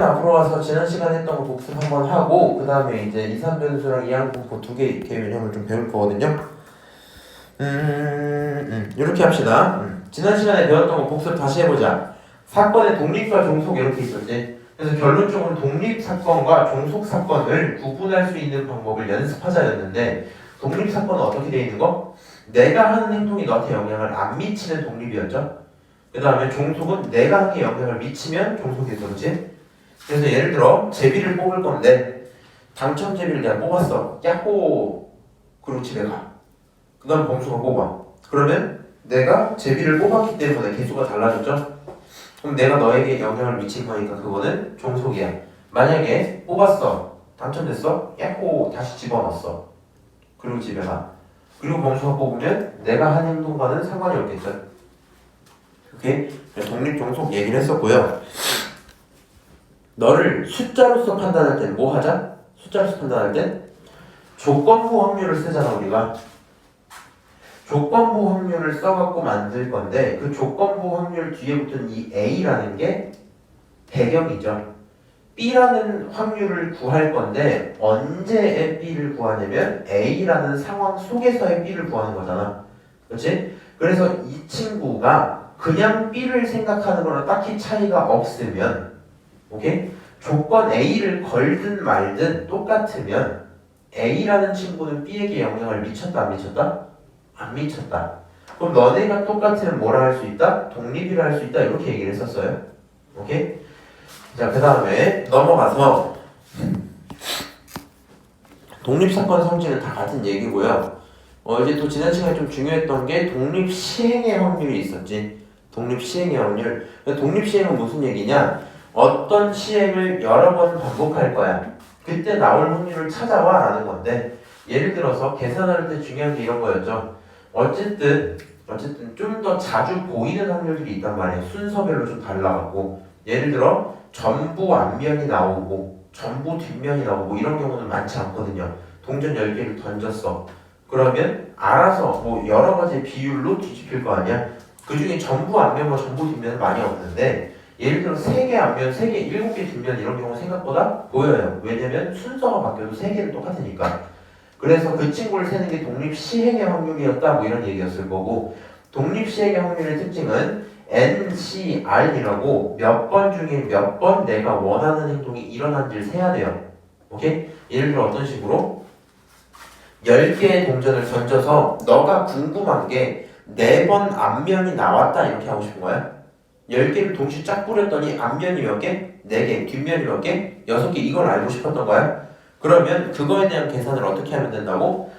앞으로 와서 지난 시간에 했던 거 복습 한번 하고 그 다음에 이제 이산변수랑 이항분포 두 개 개념을 좀 배울 거거든요. 이렇게 합시다. 지난 시간에 배웠던 거 복습 다시 해보자. 사건의 독립과 종속 이렇게 있었지. 그래서 결론적으로 독립사건과 종속사건을 구분할 수 있는 방법을 연습하자였는데 독립사건은 어떻게 되어 있는 거? 내가 하는 행동이 너한테 영향을 안 미치는 독립이었죠. 그 다음에 종속은 내가 하는 게 영향을 미치면 종속이었죠. 그렇지? 그래서 예를 들어 제비를 뽑을 건데 당첨 제비를 내가 뽑았어. 야호! 그리고 집에 가. 그 다음 범수가 뽑아. 그러면 내가 제비를 뽑았기 때문에 개수가 달라졌죠? 그럼 내가 너에게 영향을 미친 거니까 그거는 종속이야. 만약에 뽑았어. 당첨됐어. 야호! 다시 집어넣었어. 그리고 집에 가. 그리고 범수가 뽑으면 내가 한 행동과는 상관이 없겠죠. 오케이? 독립 종속 얘기를 했었고요. 너를 숫자로서 판단할 땐 뭐 하자? 숫자로서 판단할 땐 조건부 확률을 쓰잖아 우리가. 조건부 확률을 써갖고 만들 건데 그 조건부 확률 뒤에 붙은 이 A라는 게 배경이죠. B라는 확률을 구할 건데 언제의 B를 구하냐면 A라는 상황 속에서의 B를 구하는 거잖아. 그렇지? 그래서 이 친구가 그냥 B를 생각하는 거랑 딱히 차이가 없으면 오케이? 조건 A를 걸든 말든 똑같으면 A라는 친구는 B에게 영향을 미쳤다 안 미쳤다? 안 미쳤다. 그럼 너네가 똑같으면 뭐라 할 수 있다? 독립이라 할 수 있다 이렇게 얘기를 했었어요. 오케이? 자, 그 다음에 넘어가서 독립사건 성질은 다 같은 얘기고요. 이제 또 지난 시간에 좀 중요했던 게 독립시행의 확률이 있었지. 독립시행의 확률. 독립시행은 무슨 얘기냐? 어떤 시행을 여러 번 반복할 거야. 그때 나올 확률을 찾아와 라는 건데 예를 들어서 계산할 때 중요한 게 이런 거였죠. 어쨌든 좀 더 자주 보이는 확률들이 있단 말이에요. 순서별로 좀 달라가고 예를 들어 전부 앞면이 나오고 전부 뒷면이 나오고 이런 경우는 많지 않거든요. 동전 10개를 던졌어. 그러면 알아서 뭐 여러 가지 비율로 뒤집힐 거 아니야. 그 중에 전부 앞면과 전부 뒷면은 많이 없는데 예를 들어 3개 앞면, 3개, 7개 뒷면 이런 경우 생각보다 보여요. 왜냐면 순서가 바뀌어도 3개는 똑같으니까. 그래서 그 친구를 세는 게 독립시행의 확률이었다 뭐 이런 얘기였을 거고 독립시행의 확률의 특징은 NCR이라고 몇 번 중에 몇 번 내가 원하는 행동이 일어난지를 세야 돼요. 오케이? 예를 들어 어떤 식으로 10개의 동전을 던져서 너가 궁금한 게 4번 앞면이 나왔다 이렇게 하고 싶은 거야? 10개를 동시에 쫙 뿌렸더니 앞면이 몇 개? 4개, 뒷면이 몇 개? 6개 이걸 알고 싶었던 거야? 그러면 그거에 대한 계산을 어떻게 하면 된다고?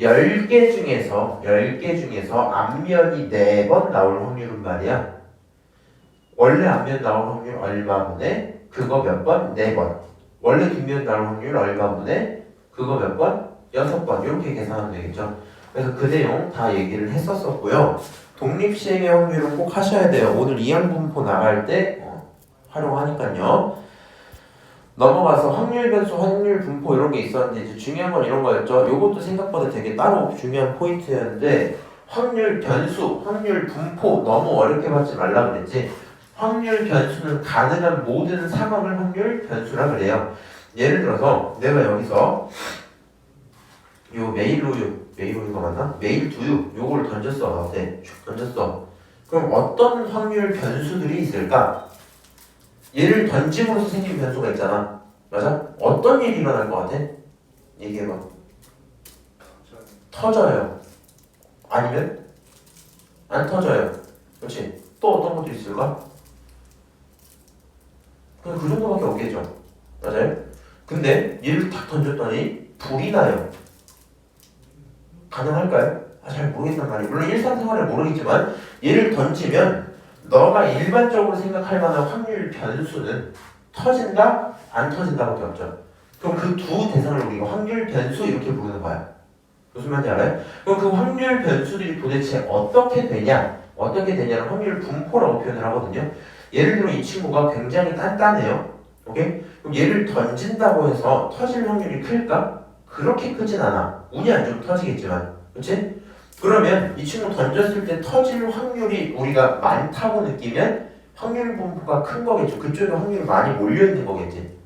10개 중에서 앞면이 4번 나올 확률은 말이야. 원래 앞면 나올 확률 얼마분의 그거 몇 번? 4번. 원래 뒷면 나올 확률 얼마분의 그거 몇 번? 6번. 이렇게 계산하면 되겠죠. 그래서 그 내용 다 얘기를 했었고요. 독립시행의 확률은 꼭 하셔야 돼요. 오늘 이항분포 나갈 때 활용하니까요. 넘어가서 확률 변수, 확률 분포 이런 게 있었는데 이제 중요한 건 이런 거였죠. 요것도 생각보다 되게 따로 중요한 포인트였는데 확률 변수, 확률 분포 너무 어렵게 받지 말라 그랬지. 확률 변수는 가능한 모든 상황을 확률 변수라 그래요. 예를 들어서 내가 여기서 요 메일우유가 맞나? 메일두유 요걸 던졌어. 너한테 던졌어. 그럼 어떤 확률 변수들이 있을까? 얘를 던짐으로써 생긴 변수가 있잖아. 맞아? 어떤 일이 일어날 것 같아? 얘기해봐. 터져요. 아니면 안 터져요. 그렇지? 또 어떤 것도 있을까? 그냥 그 정도밖에 없겠죠. 맞아요? 근데 얘를 탁 던졌더니 불이 나요. 가능할까요? 잘 모르겠단 말이에요. 물론 일상생활에 모르겠지만 얘를 던지면 너가 일반적으로 생각할 만한 확률 변수는 터진다? 안 터진다밖에 없죠. 그럼 그 두 대상을 우리가 확률 변수 이렇게 부르는 거야. 무슨 말인지 알아요? 그럼 그 확률 변수들이 도대체 어떻게 되냐? 어떻게 되냐는 확률 분포라고 표현을 하거든요. 예를 들어 이 친구가 굉장히 단단해요. 오케이? 그럼 얘를 던진다고 해서 터질 확률이 클까? 그렇게 크진 않아. 운이 안 좋으면 터지겠지만. 그렇지? 그러면 이 친구 던졌을 때 터질 확률이 우리가 많다고 느끼면 확률 분포가 큰 거겠죠. 그쪽에 확률이 많이 몰려있는 거겠지.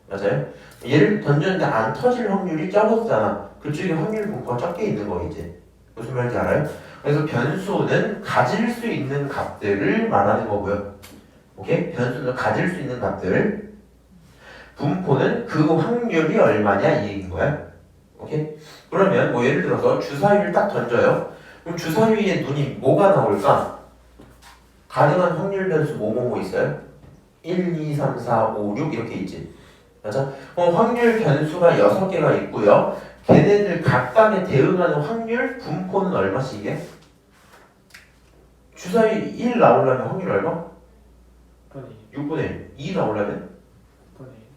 맞아요? 얘를 던졌는데 안 터질 확률이 적었잖아. 그쪽에 확률 분포가 적게 있는 거겠지. 무슨 말인지 알아요? 그래서 변수는 가질 수 있는 값들을 말하는 거고요. 오케이? 변수는 가질 수 있는 값들. 분포는 그 확률이 얼마냐 이 얘기인 거야. 오케이? 그러면 뭐 예를 들어서 주사위를 딱 던져요. 그럼 주사위에 눈이 뭐가 나올까? 가능한 확률 변수 뭐뭐뭐 있어요? 1, 2, 3, 4, 5, 6 이렇게 있지. 맞아? 그럼 확률 변수가 6개가 있고요. 걔네들 각각에 대응하는 확률 분포는 얼마씩이게? 주사위 1 나오려면 확률 얼마? 6분의 1. 2 나오려면?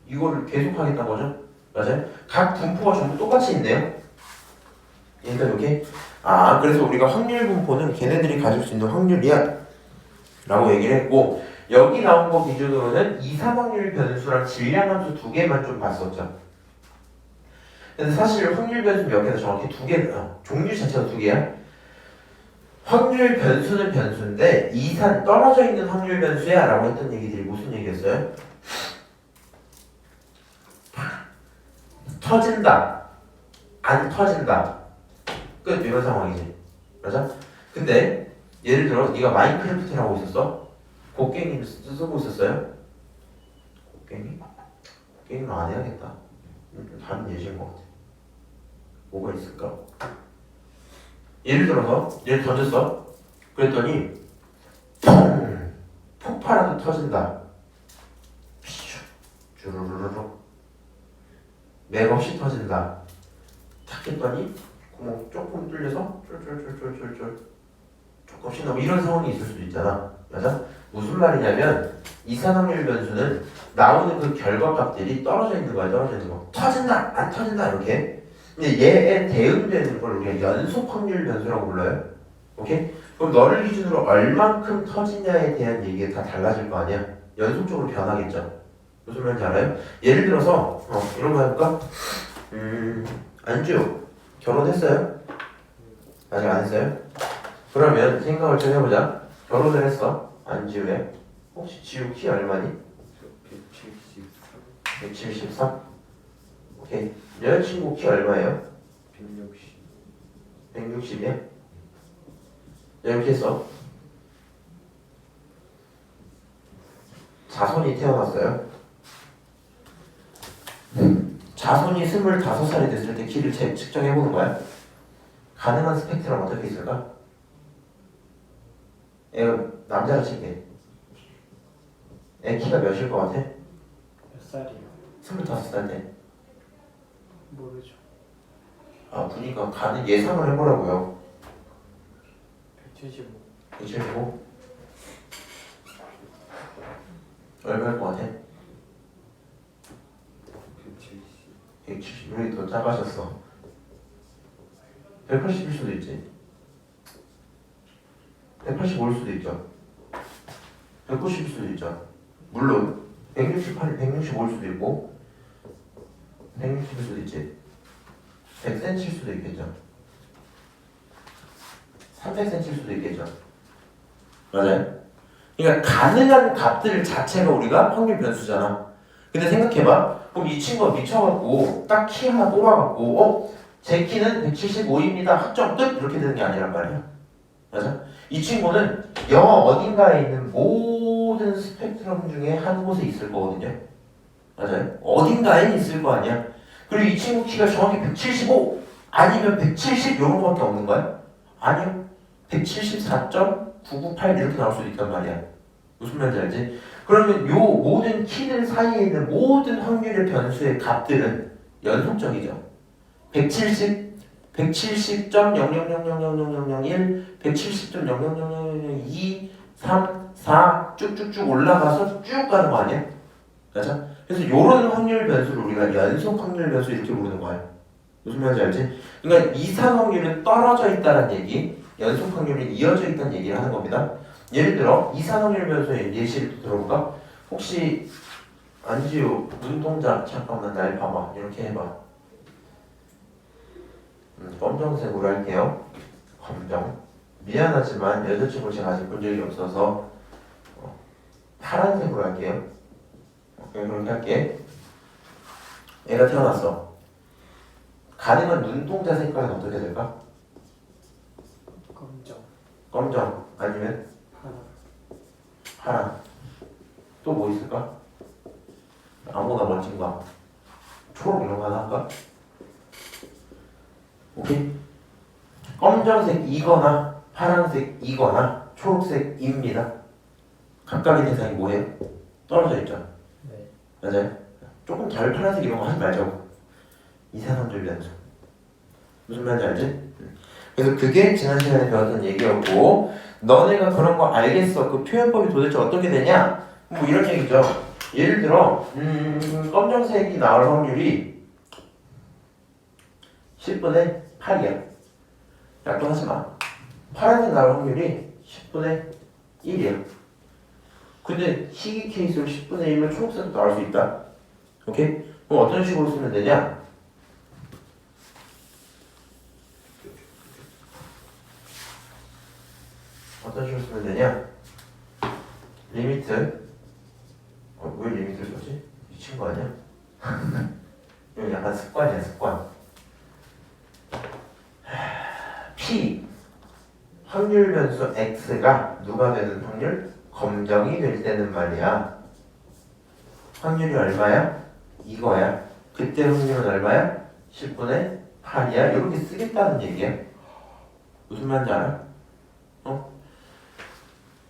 이거를 계속 하겠다는 거죠? 맞아요? 각 분포가 전부 똑같이 있네요. 얘가 이렇게 그래서 우리가 확률 분포는 걔네들이 가질 수 있는 확률이야 라고 얘기를 했고, 여기 나온 거 기준으로는 이산확률 변수랑 질량함수 두 개만 좀 봤었죠. 근데 사실 확률 변수 몇 개다 정확히 두 개, 종류 자체가 두 개야. 확률 변수는 변수인데 이산 떨어져 있는 확률 변수야 라고 했던 얘기들이 무슨 얘기였어요? 터진다, 안 터진다, 끝. 이런 상황이지. 맞아? 근데 예를 들어 네가 마인크래프트를 하고 있었어. 곡괭이를 쓰고 있었어요. 곡괭이는 안 해야겠다. 다른 예시인 것 같아. 뭐가 있을까? 예를 들어서 얘를 던졌어. 그랬더니 퐁! 폭발하듯 터진다. 피슈! 주르르르 맥없이 터진다. 탁 했더니 구멍 조금 뚫려서 쫄쫄쫄쫄쫄쫄 조금씩 나고 이런 상황이 있을 수도 있잖아. 맞아? 무슨 말이냐면 이산확률 변수는 나오는 그 결과값들이 떨어져 있는 거야. 떨어져 있는 거. 터진다 안 터진다 이렇게. 근데 얘에 대응되는 걸 우리가 연속 확률 변수라고 불러요. 오케이? 그럼 너를 기준으로 얼만큼 터지냐에 대한 얘기가 다 달라질 거 아니야. 연속적으로 변하겠죠. 무슨 말인지 알아요? 예를 들어서 이런 거 해볼까? 안주 결혼했어요? 아직 안 했어요? 그러면 생각을 좀 해보자. 결혼을 했어. 안지우에. 혹시 지우 키 얼마니? 173. 오케이. 여자친구 키 얼마예요? 160이야? 이렇게 했어. 자손이 태어났어요. 자손이 25살이 됐을 때 키를 측정해보는 거야. 가능한 스펙트럼 어떻게 있을까? 애가 남자라 칠게. 애 키가 몇일 것 같아? 몇 살이요? 25살 때. 모르죠. 그니까 가는 예상을 해보라고요. 175. 175? 얼마일 것 같아? 170. 우리 더 작아졌어. 180일 수도 있지. 185일 수도 있죠. 190일 수도 있죠. 물론 168, 165일 수도 있고 160일 수도 있지. 100cm일 수도 있겠죠. 300cm일 수도 있겠죠. 맞아요? 그러니까 가능한 값들 자체가 우리가 확률 변수잖아. 근데 생각해봐. 그럼 이 친구가 미쳐갖고 딱 키 하나 뽑아갖고 제 키는 175입니다. 학점 끝! 이렇게 되는 게 아니란 말이야. 맞아? 이 친구는 영어 어딘가에 있는 모든 스펙트럼 중에 한 곳에 있을 거거든요. 맞아요? 어딘가에 있을 거 아니야. 그리고 이 친구 키가 정확히 175 아니면 170 이런 거밖에 없는 거야? 아니요. 174.998 이렇게 나올 수도 있단 말이야. 무슨 말인지 알지? 그러면 요 모든 키들 사이에 있는 모든 확률의 변수의 값들은 연속적이죠. 170, 170.000000001, 170.0000002, 3, 4 쭉쭉쭉 올라가서 쭉 가는 거 아니야? 맞아? 그래서 요런 확률 변수를 우리가 연속 확률 변수 이렇게 부르는 거야. 무슨 말인지 알지? 그러니까 이산 확률은 떨어져 있다는 얘기, 연속 확률은 이어져 있다는 얘기를 하는 겁니다. 예를 들어 이산 확률 변수의 예시를 들어볼까? 혹시 안지우 눈동자 잠깐만 날 봐봐. 이렇게 해봐. 검정색으로 할게요. 검정. 미안하지만 여자친구 제가 아직 본 적이 없어서 파란색으로 할게요. 그렇게 할게. 애가 태어났어. 가능한 눈동자 색깔은 어떻게 될까? 검정. 검정 아니면 파란. 파란. 또 뭐 있을까? 아무거나 멋진 거. 초록 이런 거 하나 할까? 오케이? 검정색이거나 파란색이거나 초록색입니다. 각각의 대상이 뭐예요? 떨어져 있죠. 네. 맞아요? 조금 덜 파란색 이런 거 하지 말자고. 이산화탄소 연소. 무슨 말인지 알지? 그래서 그게 지난 시간에 배웠던 얘기였고, 너네가 그런 거 알겠어. 그 표현법이 도대체 어떻게 되냐? 뭐 이런 얘기죠. 예를 들어 검정색이 나올 확률이 10분의 8이야. 약분하지 마. 파란색 나올 확률이 10분의 1이야. 근데 희귀 케이스로 10분의 1로 초록색도 나올 수 있다. 오케이? 그럼 어떤 식으로 쓰면 되냐? 어떤 식으로 쓰면 되냐? 리미트. 왜 리미트를 쓰지? 미친 거 아니야? 이거 약간 습관이야, 습관. P 확률 변수 X가 누가 되는 확률? 검정이 될 때는 말이야. 확률이 얼마야? 이거야. 그때 확률은 얼마야? 10분의 8이야. 이렇게 쓰겠다는 얘기야. 무슨 말인지 알아?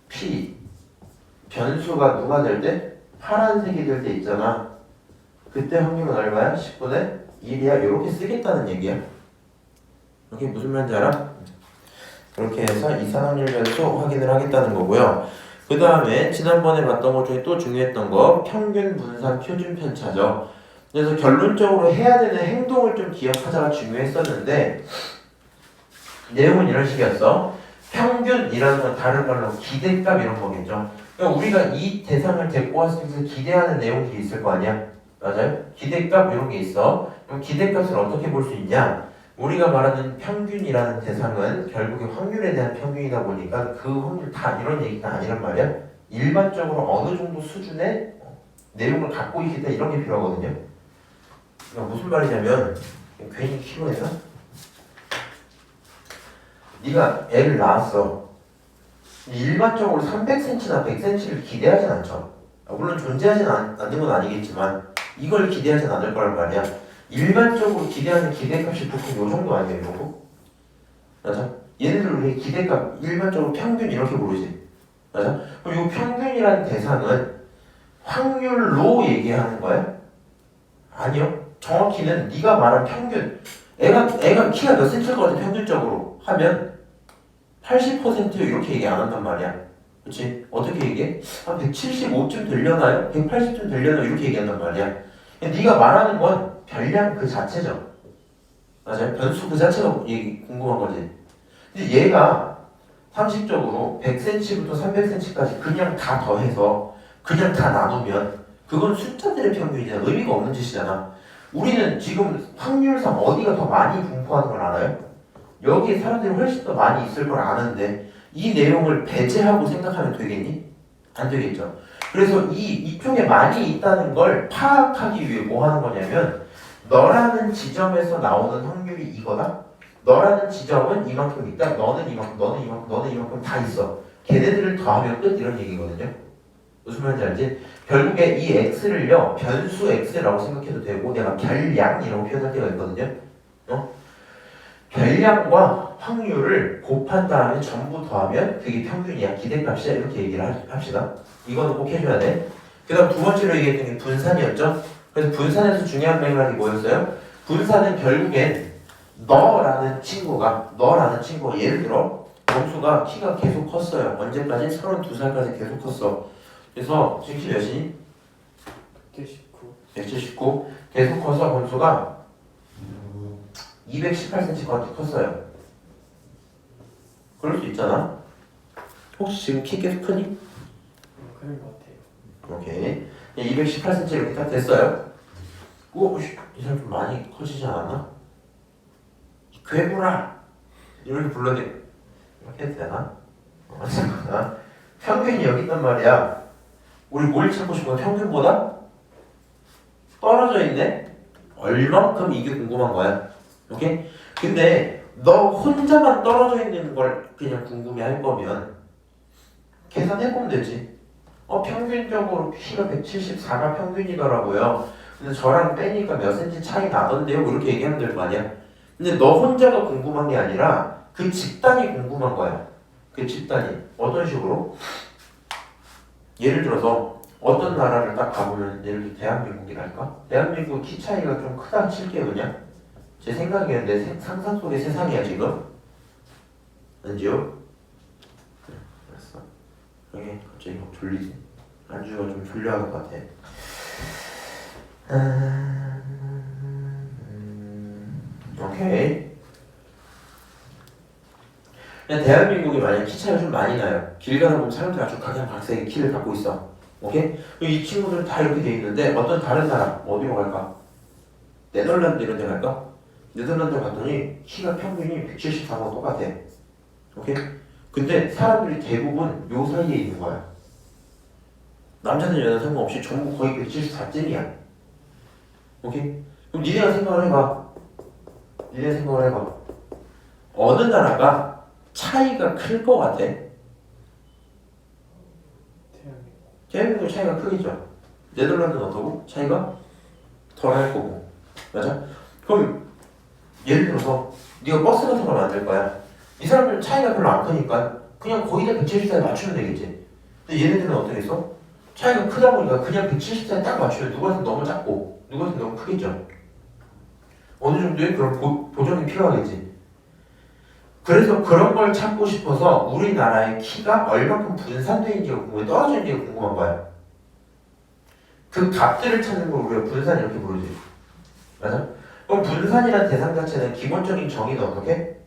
P 변수가 누가 될 때? 파란색이 될 때 있잖아. 그때 확률은 얼마야? 10분의 1이야. 이렇게 쓰겠다는 얘기야. 이게 무슨 말인지 알아? 이렇게 해서 이산확률 변수 확인을 하겠다는 거고요. 그 다음에 지난번에 봤던 것 중에 또 중요했던 거 평균 분산 표준 편차죠. 그래서 결론적으로 해야 되는 행동을 좀 기억하자가 중요했었는데 내용은 이런 식이었어. 평균이라는 건 다른 말로 기대값 이런 거겠죠. 그러니까 우리가 이 대상을 데리고 왔을 때 기대하는 내용들이 있을 거 아니야. 맞아요? 기대값 이런 게 있어. 그럼 기대값을 어떻게 볼 수 있냐? 우리가 말하는 평균이라는 대상은 결국에 확률에 대한 평균이다 보니까 그 확률 다 이런 얘기가 아니란 말이야. 일반적으로 어느 정도 수준의 내용을 갖고 있겠다 이런 게 필요하거든요. 그러니까 무슨 말이냐면 괜히 키로해서 네가 애를 낳았어. 일반적으로 300cm나 100cm를 기대하진 않죠. 물론 존재하진 않는 건 아니겠지만 이걸 기대하진 않을 거란 말이야. 일반적으로 기대하는 기대값이 보통 요 정도 아니에요, 이거? 맞아? 얘네들 우리 기대값 일반적으로 평균 이렇게 부르지. 맞아? 그럼 이 평균이라는 대상은 확률로 얘기하는 거야? 아니요. 정확히는 네가 말한 평균. 애가 키가 몇 센치일 것 같아 평균적으로 하면 80% 이렇게 얘기 안 한단 말이야. 그렇지? 어떻게 얘기해? 한 175쯤 되려나요? 180쯤 되려나요? 이렇게 얘기한단 말이야. 네가 말하는 건 별량 그 자체죠. 맞아요? 변수 그 자체가 궁금한 거지. 근데 얘가 상식적으로 100cm부터 300cm까지 그냥 다 더해서 그냥 다 나누면 그건 숫자들의 평균이잖아. 의미가 없는 짓이잖아. 우리는 지금 확률상 어디가 더 많이 분포하는 걸 알아요? 여기에 사람들이 훨씬 더 많이 있을 걸 아는데 이 내용을 배제하고 생각하면 되겠니? 안 되겠죠. 그래서 이쪽에 많이 있다는 걸 파악하기 위해 뭐 하는 거냐면 너라는 지점에서 나오는 확률이 이거다. 너라는 지점은 이만큼 있다. 너는 이만큼, 너는 이만큼, 너는 이만큼 다 있어. 걔네들을 더하면 끝 이런 얘기거든요. 무슨 말인지 알지? 결국에 이 x를요 변수 x라고 생각해도 되고 내가 별량이라고 표현할 때가 있거든요. 별량과 확률을 곱한 다음에 전부 더하면 그게 평균이야. 기대값이야. 이렇게 얘기를 합시다. 이거는 꼭 해줘야 돼. 그 다음 두 번째로 얘기했던 게 분산이었죠. 그래서 분산에서 중요한 맥락이 뭐였어요? 분산은 결국엔 너라는 친구가 예를 들어 범수가 키가 계속 컸어요. 언제까지? 32살까지 계속 컸어. 그래서 지금 키 몇이니? 119. 179. 계속 커서 범수가 218cm 컸어요. 그럴 수 있잖아. 혹시 지금 키 계속 크니? 그런 것 같아요. 오케이. 218cm 이렇게 딱 됐어요. 오, 이 사람 좀 많이 커지지 않았나? 괴물아! 이렇게 불러대. 이렇게 해도 되나? 어쨌거나 평균이 여기 있단 말이야. 우리 뭘 찾고 싶어? 평균보다 떨어져 있네? 얼만큼 이게 궁금한 거야. 오케이? 근데 너 혼자만 떨어져 있는 걸 그냥 궁금해 할 거면 계산해보면 되지. 평균적으로 키가 174가 평균이더라고요. 근데 저랑 빼니까 몇 센치 차이 나던데요? 뭐 이렇게 얘기하면 될 거 아니야? 근데 너 혼자가 궁금한 게 아니라 그 집단이 궁금한 거야. 그 집단이. 어떤 식으로? 예를 들어서 어떤 나라를 딱 가보면 예를 들어 대한민국이랄까? 대한민국 키 차이가 좀 크다 칠게요 그냥. 제 생각이었는데 상상 속의 세상이야 지금. 안지요? 알았어. 여기 갑자기 막 졸리지? 안주가 좀 졸려하는 것 같아. 오케이. 그냥 대한민국이 만약 키 차이가 좀 많이 나요. 길 가다 보면 사람들이 아주 각양각색의 키를 갖고 있어. 오케이? 이 친구들 다 이렇게 돼 있는데 어떤 다른 나라 어디로 갈까? 네덜란드 이런 데 갈까? 네덜란드 갔더니 키가 평균이 174가 똑같아. 오케이? 근데 사람들이 대부분 요 사이에 있는 거야. 남자든 여자든 상관없이 전부 거의 174쯤이야. 오케이? 그럼 니네가 생각을 해봐. 니네 생각을 해봐. 어느 나라가 차이가 클 것 같아? 대한민국 차이가 크겠죠. 네덜란드는 어떠고? 차이가 덜 할 거고. 맞아? 그럼 예를 들어서 네가 버스 같은 걸 만들 거야. 이 사람들은 차이가 별로 안 크니까 그냥 거의 다 174에 맞추면 되겠지. 근데 얘네들은 어떻겠어? 차이가 크다 보니까 그냥 174에 딱 맞추면 누구한테 너무 작고 누구한테 너무 크겠죠. 어느 정도의 그런 보정이 필요하겠지. 그래서 그런 걸 찾고 싶어서 우리나라의 키가 얼마큼 분산되어 있는지가 궁금해. 떨어져 있는지가 궁금한 거야. 그 값들을 찾는 걸 우리가 분산 이렇게 부르지. 맞아? 그럼 분산이라는 대상 자체는 기본적인 정의는 어떻게?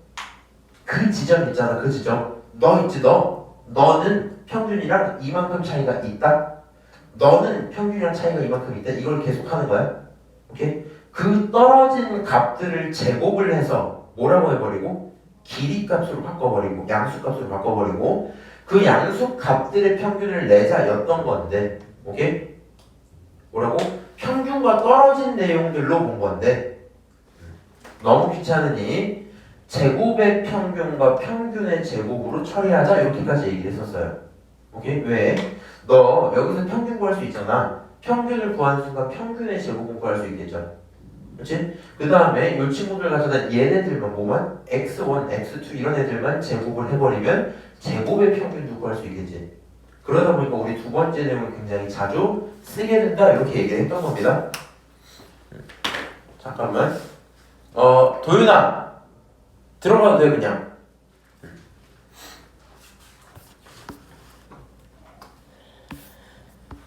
그 지점 있잖아. 그 지점. 너 있지 너. 너는 평균이랑 이만큼 차이가 있다. 너는 평균이랑 차이가 이만큼 있다. 이걸 계속 하는 거야. 오케이? 그 떨어진 값들을 제곱을 해서 뭐라고 해버리고 길이값으로 바꿔버리고 양수값으로 바꿔버리고 그 양수 값들의 평균을 내자였던 건데 오케이? 뭐라고? 평균과 떨어진 내용들로 본 건데 너무 귀찮으니 제곱의 평균과 평균의 제곱으로 처리하자 이렇게까지 얘기를 했었어요. 오케이? 왜? 너 여기서 평균 구할 수 있잖아. 평균을 구하는 순간 평균의 제곱을 구할 수 있겠죠. 그렇지? 그 다음에 이 친구들 가져다 얘네들만 뭐만? x1, x2 이런 애들만 제곱을 해버리면 제곱의 평균도 구할 수 있겠지. 그러다 보니까 우리 두 번째 내용을 굉장히 자주 쓰게 된다 이렇게 얘기를 했던 겁니다. 잠깐만. 도윤아 들어가도 돼 그냥.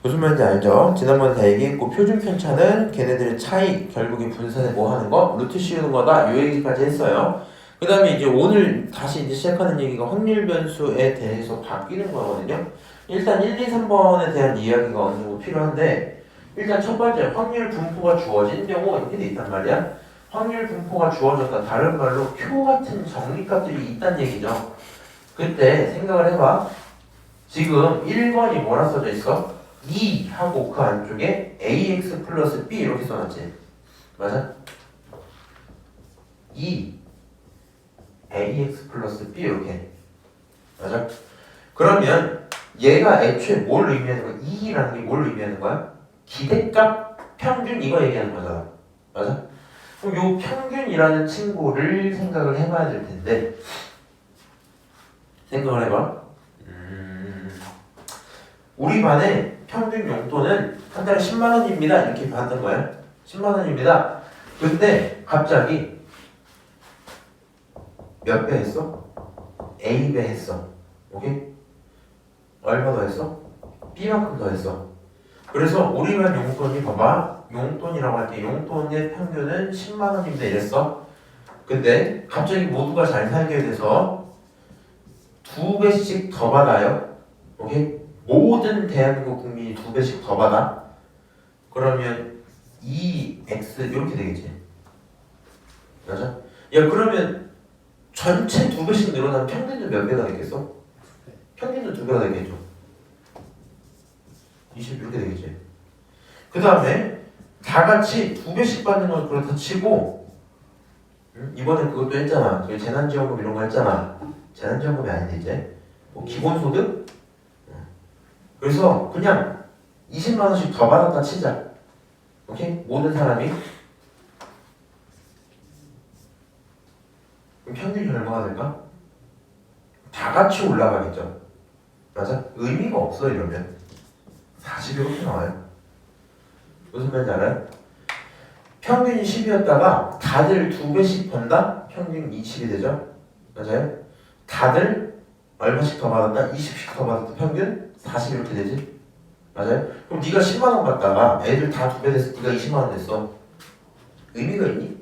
무슨 말인지 알죠? 지난번에 다 얘기했고 표준 편차는 걔네들의 차이 결국에 분산에 뭐 하는 거? 루트 씌우는 거다 이 얘기까지 했어요. 그 다음에 이제 오늘 다시 이제 시작하는 얘기가 확률 변수에 대해서 바뀌는 거거든요. 일단 1, 2, 3번에 대한 이야기가 어느 정도 필요한데 일단 첫 번째 확률 분포가 주어진 경우 이렇게 돼 있단 말이야. 확률 분포가 주어졌다. 다른 말로 표 같은 정리값들이 있다는 얘기죠. 그때 생각을 해봐. 지금 1번이 뭐라 써져 있어? 2 하고 그 안쪽에 ax 플러스 b 이렇게 써놨지. 맞아? 2 ax 플러스 b 이렇게. 맞아? 그러면 얘가 애초에 뭘 의미하는 거야? 2라는 게 뭘 의미하는 거야? 기대값 평균 이거 얘기하는 거잖아. 맞아? 그럼 요 평균이라는 친구를 생각을 해봐야 될 텐데 생각을 해봐. 우리 반에 평균 용돈은 한 달에 10만 원입니다. 이렇게 받는 거야. 10만 원입니다. 근데 갑자기 몇 배 했어? A배 했어. 오케이? 얼마 더 했어? B만큼 더 했어. 그래서 우리 반 용돈이 봐봐. 용돈이라고 할게. 용돈의 평균은 10만 원입니다. 이랬어. 근데 갑자기 모두가 잘 살게 돼서 2배씩 더 받아요. 오케이? 모든 대한민국 국민이 2배씩 더 받아. 그러면 2x 이렇게 되겠지. 맞아? 야 그러면 전체 2배씩 늘어나면 평균은 몇 배가 되겠어? 평균은 2배가 되겠죠. 20 이렇게 되겠지. 그 다음에 다 같이 2배씩 받는 건 그렇다 치고 이번에 그것도 했잖아. 그 재난지원금 이런 거 했잖아. 재난지원금이 아닌데 이제 뭐 기본소득? 그래서 그냥 20만 원씩 더 받았다 치자. 오케이? 모든 사람이. 그럼 평균이 얼마가 될까? 다 같이 올라가겠죠. 맞아? 의미가 없어 이러면 40 이렇게 나와요. 무슨 말인지 알아요? 평균이 10이었다가 다들 2배씩 번다? 평균 20이 되죠? 맞아요? 다들 얼마씩 더 받았다? 20씩 더 받았다? 평균 40 이렇게 되지? 맞아요? 그럼 네가 10만 원 받다가 애들 다 2배 됐어. 네가 20만 원 됐어. 의미가 있니?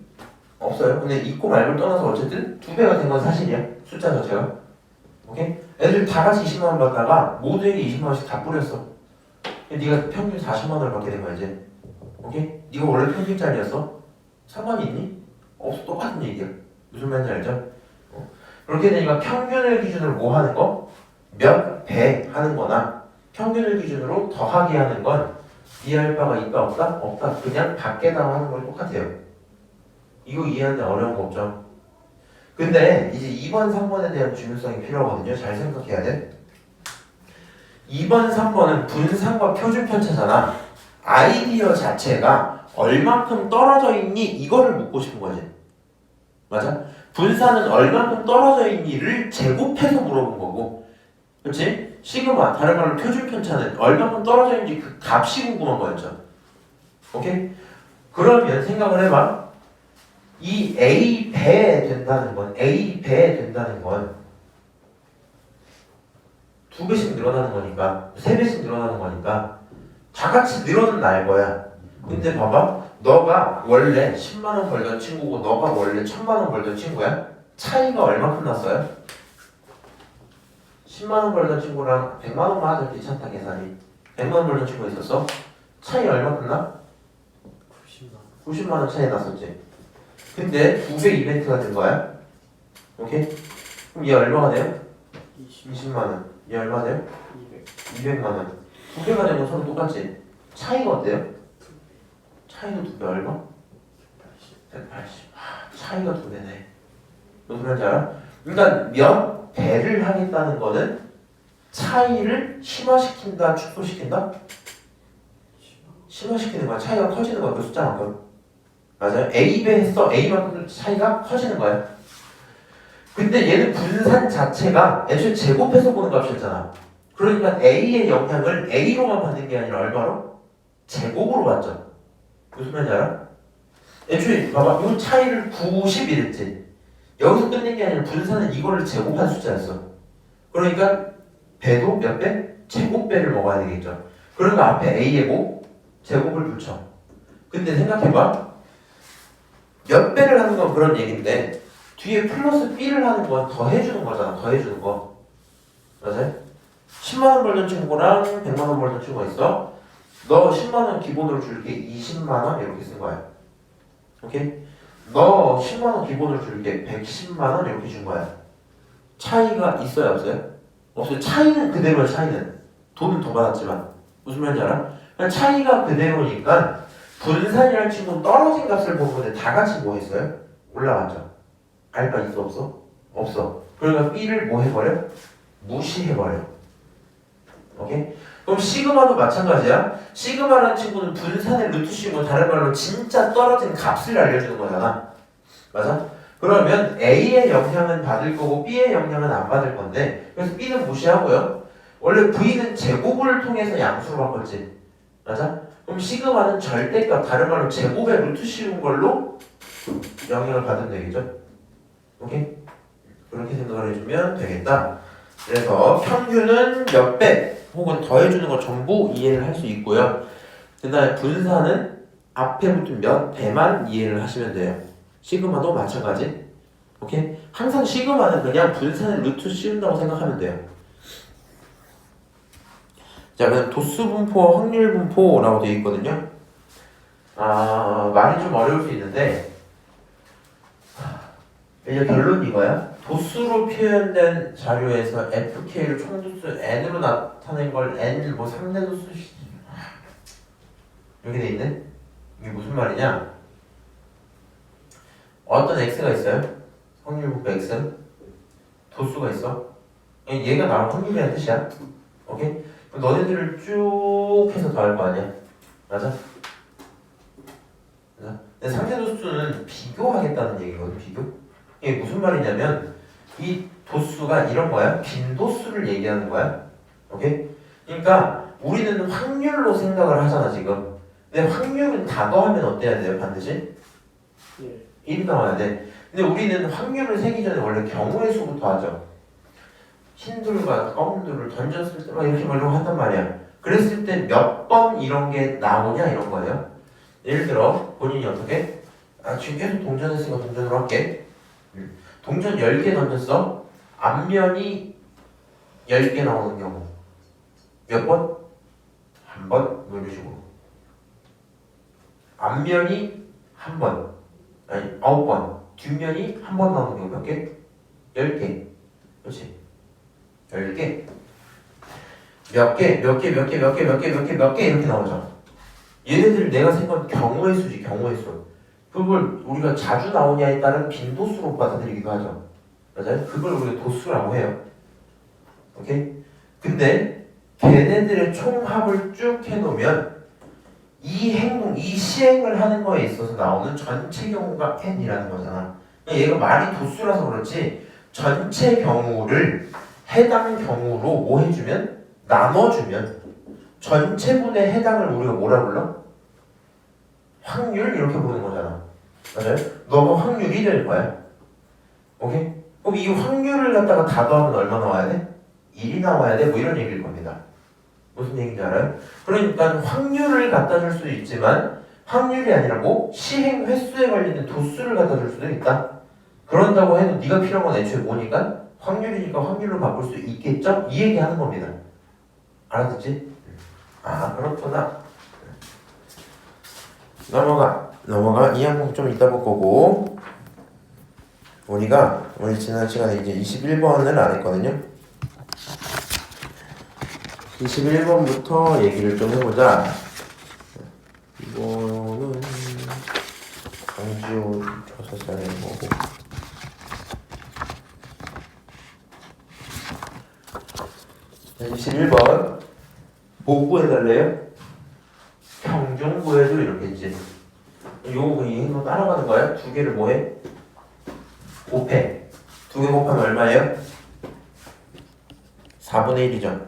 없어요. 근데 있고 말고 떠나서 어쨌든 2배가 된 건 사실이야. 숫자 자체가. 오케이? 애들 다 같이 20만 원 받다가 모두에게 20만 원씩 다 뿌렸어. 네가 평균 40만 원을 받게 된 거야 이제. 오케이? 네가 원래 평균짜리였어? 상관이 있니? 없어. 똑같은 얘기야. 무슨 말인지 알죠? 그렇게 되니까 평균을 기준으로 뭐 하는 거? 몇 배 하는 거나 평균을 기준으로 더하기 하는 건 이해할 바가 있다 없다? 없다. 그냥 밖에다 하는 걸 똑같아요. 이거 이해하는데 어려운 거 없죠? 근데 이제 2번, 3번에 대한 중요성이 필요하거든요. 잘 생각해야 돼. 2번, 3번은 분산과 표준 편차잖아. 아이디어 자체가 얼만큼 떨어져 있니? 이거를 묻고 싶은 거지. 맞아? 분산은 얼만큼 떨어져 있니를 제곱해서 물어본 거고, 그렇지? 시그마, 다른 말로 표준 편차는 얼만큼 떨어져 있는지 그 값이 궁금한 거였죠. 오케이? 그러면 생각을 해봐. 이 A 배 된다는 건, A 배 된다는 건 2배씩 늘어나는 거니까, 3배씩 늘어나는 거니까 다 같이 늘어는 날 거야. 근데 봐봐, 너가 원래 10만 원 벌던 친구고 너가 원래 1000만 원 벌던 친구야? 차이가 얼마큼 났어요? 10만 원 벌던 친구랑 100만 원만 하자. 귀찮다 계산이. 100만 원 벌던 친구 있었어? 차이 얼마큼 나? 90만 원. 90만 원 차이 났었지. 근데 2배 이벤트가 된 거야. 오케이? 그럼 얘 얼마가 돼요? 20만 원. 얘 얼마 돼요? 200만 원. 2배가 되면 서로 똑같지. 차이가 어때요? 차이도 2배 얼마? 180. 차이가 2배네. 무슨 말인지 알아? 그러니까 몇 배를 하겠다는 거는 차이를 심화시킨다, 축소시킨다? 심화시키는 거야. 차이가 커지는 거야. 그 숫자만큼. 맞아요? A배 했어. A만큼 차이가 커지는 거야. 근데 얘는 분산 자체가 애초에 제곱해서 보는 값이었잖아. 그러니까 A의 영향을 A로만 받는 게 아니라 얼마로? 제곱으로 받죠. 무슨 말인지 알아? 애초에 봐봐. 이 차이를 90 이랬지. 여기서 끝낸 게 아니라 분산은 이거를 제곱한 숫자였어. 그러니까 배도 몇 배? 제곱배를 먹어야 되겠죠. 그러니까 앞에 A의 뭐? 제곱을 붙여. 근데 생각해봐. 몇 배를 하는 건 그런 얘기인데 뒤에 플러스 B를 하는 건 더해주는 거잖아. 더해주는 거. 맞아요? 10만 원 벌던 친구랑 100만 원 벌던 친구가 있어. 너 10만 원 기본으로 줄게. 20만 원 이렇게 쓴 거야. 오케이? 너 10만 원 기본으로 줄게. 110만 원 이렇게 준 거야. 차이가 있어요, 없어요? 없어요. 차이는 그대로야. 차이는 돈은 더 받았지만 무슨 말인지 알아? 그냥 차이가 그대로니까 분산이라는 친구는 떨어진 값을 본 건데 다 같이 뭐 했어요? 올라갔죠. 알바 있어 없어? 없어. 그러니까 B를 뭐 해버려? 무시해버려. 오케이? 그럼 시그마도 마찬가지야. 시그마라는 친구는 분산의 루트식이고 다른 말로 진짜 떨어진 값을 알려주는 거잖아. 맞아? 그러면 A의 영향은 받을 거고 B의 영향은 안 받을 건데 그래서 B는 무시하고요. 원래 V는 제곱을 통해서 양수로 바꿨지. 맞아? 그럼 시그마는 절대값, 다른 말로 제곱의 루트식인 걸로 영향을 받으면 되겠죠? 오케이? 그렇게 생각을 해주면 되겠다. 그래서 평균은 몇 배 혹은 더해주는 거 전부 이해를 할 수 있고요. 그 다음에 분산은 앞에 붙은 몇 배만 이해를 하시면 돼요. 시그마도 마찬가지. 오케이? 항상 시그마는 그냥 분산의 루트 씌운다고 생각하면 돼요. 자, 그럼 도수 분포, 확률 분포라고 되어 있거든요. 말이 좀 어려울 수 있는데 이제 결론 이거야. 도수로 표현된 자료에서 FK를 총도수 N으로 나타낸 걸 N 뭐 3대도수 이렇게 돼 있네. 이게 무슨 말이냐? 어떤 x가 있어요? 확률분포 x 도수가 있어. 얘가 나올 확률이라는 뜻이야. 오케이? 그럼 너네들을 쭉 해서 더할 거 아니야. 맞아? 근데 상대도수는 비교하겠다는 얘기거든. 비교. 이게 무슨 말이냐면 이 도수가 이런 거야. 빈도수를 얘기하는 거야. 오케이? 그러니까 우리는 확률로 생각을 하잖아 지금. 근데 확률은 다 더하면 어때야 돼요? 반드시? 1이 나와야 돼. 근데 우리는 확률을 세기 전에 원래 경우의 수부터 하죠. 흰둘과 검둘을 던졌을 때 막 이렇게 말로 한단 말이야. 그랬을 때 몇 번 이런 게 나오냐 이런 거예요. 예를 들어 본인이 어떻게? 지금 계속 동전했으니까 동전으로 할게. 동전 10개 던졌어. 앞면이 10개 나오는 경우 몇 번? 한 번? 뭐 이런 식으로. 앞면이 한 번, 아니 9번. 뒷면이 한 번 나오는 경우 몇 개? 10개. 그렇지? 10개. 몇 개 이렇게 나오죠. 얘네들 내가 생각한 경우의 수지, 경우의 수. 그걸 우리가 자주 나오냐에 따른 빈도수로 받아들이기도 하죠. 맞아요? 그걸 우리가 도수라고 해요. 오케이? 근데 걔네들의 총합을 쭉 해놓으면 이 행동, 이 시행을 하는 거에 있어서 나오는 전체 경우가 n이라는 거잖아. 얘가 말이 도수라서 그렇지 전체 경우를 해당 경우로 뭐 해주면? 나눠주면 전체분의 해당을 우리가 뭐라 불러? 확률 이렇게 보는 거잖아. 맞아요? 너가 확률이 될 거야. 오케이? 그럼 이 확률을 갖다가 다 더하면 얼마 나와야 돼? 1이 나와야 돼? 뭐 이런 얘기일 겁니다. 무슨 얘기인지 알아요? 그러니까 확률을 갖다 줄 수도 있지만 확률이 아니라 뭐? 시행 횟수에 관련된 도수를 갖다 줄 수도 있다. 그런다고 해도 네가 필요한 건 애초에 뭐니까? 확률이니까 확률로 바꿀 수 있겠죠? 이 얘기 하는 겁니다. 알아듣지? 그렇구나. 넘어가. 이 항목 좀 이따 볼 거고 우리 지난 시간에 이제 21번을 안 했거든요. 21번부터 얘기를 좀 해보자. 이거는 강지호 조사장의 거고 21번 뭐 구해달래요? 평균 구해도 이렇겠지. 요거 이 행동 따라가는 거야. 두 개를 뭐해? 곱해. 두 개 곱하면 얼마예요? 4분의 1이죠.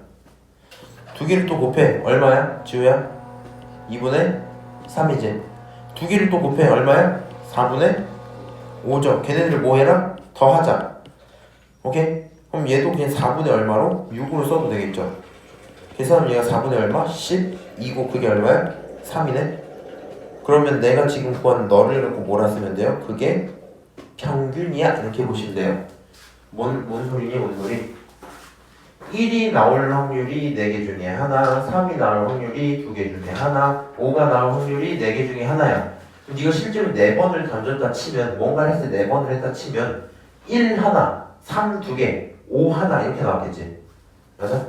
두 개를 또 곱해. 얼마야? 지우야? 2분의 3이지. 두 개를 또 곱해. 얼마야? 4분의 5죠. 걔네들을 뭐 해라? 더하자. 오케이? 그럼 얘도 그냥 4분의 얼마로? 6으로 써도 되겠죠. 계산하면 얘가 4분의 얼마? 10이고 그게 얼마야? 3이네. 그러면 내가 지금 구한 너를 갖고 뭐라 쓰면 돼요? 그게 평균이야. 이렇게 보시면 돼요. 뭔 소리니? 뭔 소리? 1이 나올 확률이 4개 중에 하나, 3이 나올 확률이 2개 중에 하나, 5가 나올 확률이 4개 중에 하나야. 그럼 네가 실제로 4번을 던졌다 치면 뭔가를 했을 때 4번을 했다 치면 1 하나, 3 2개, 5 하나 이렇게 나왔겠지. 맞아?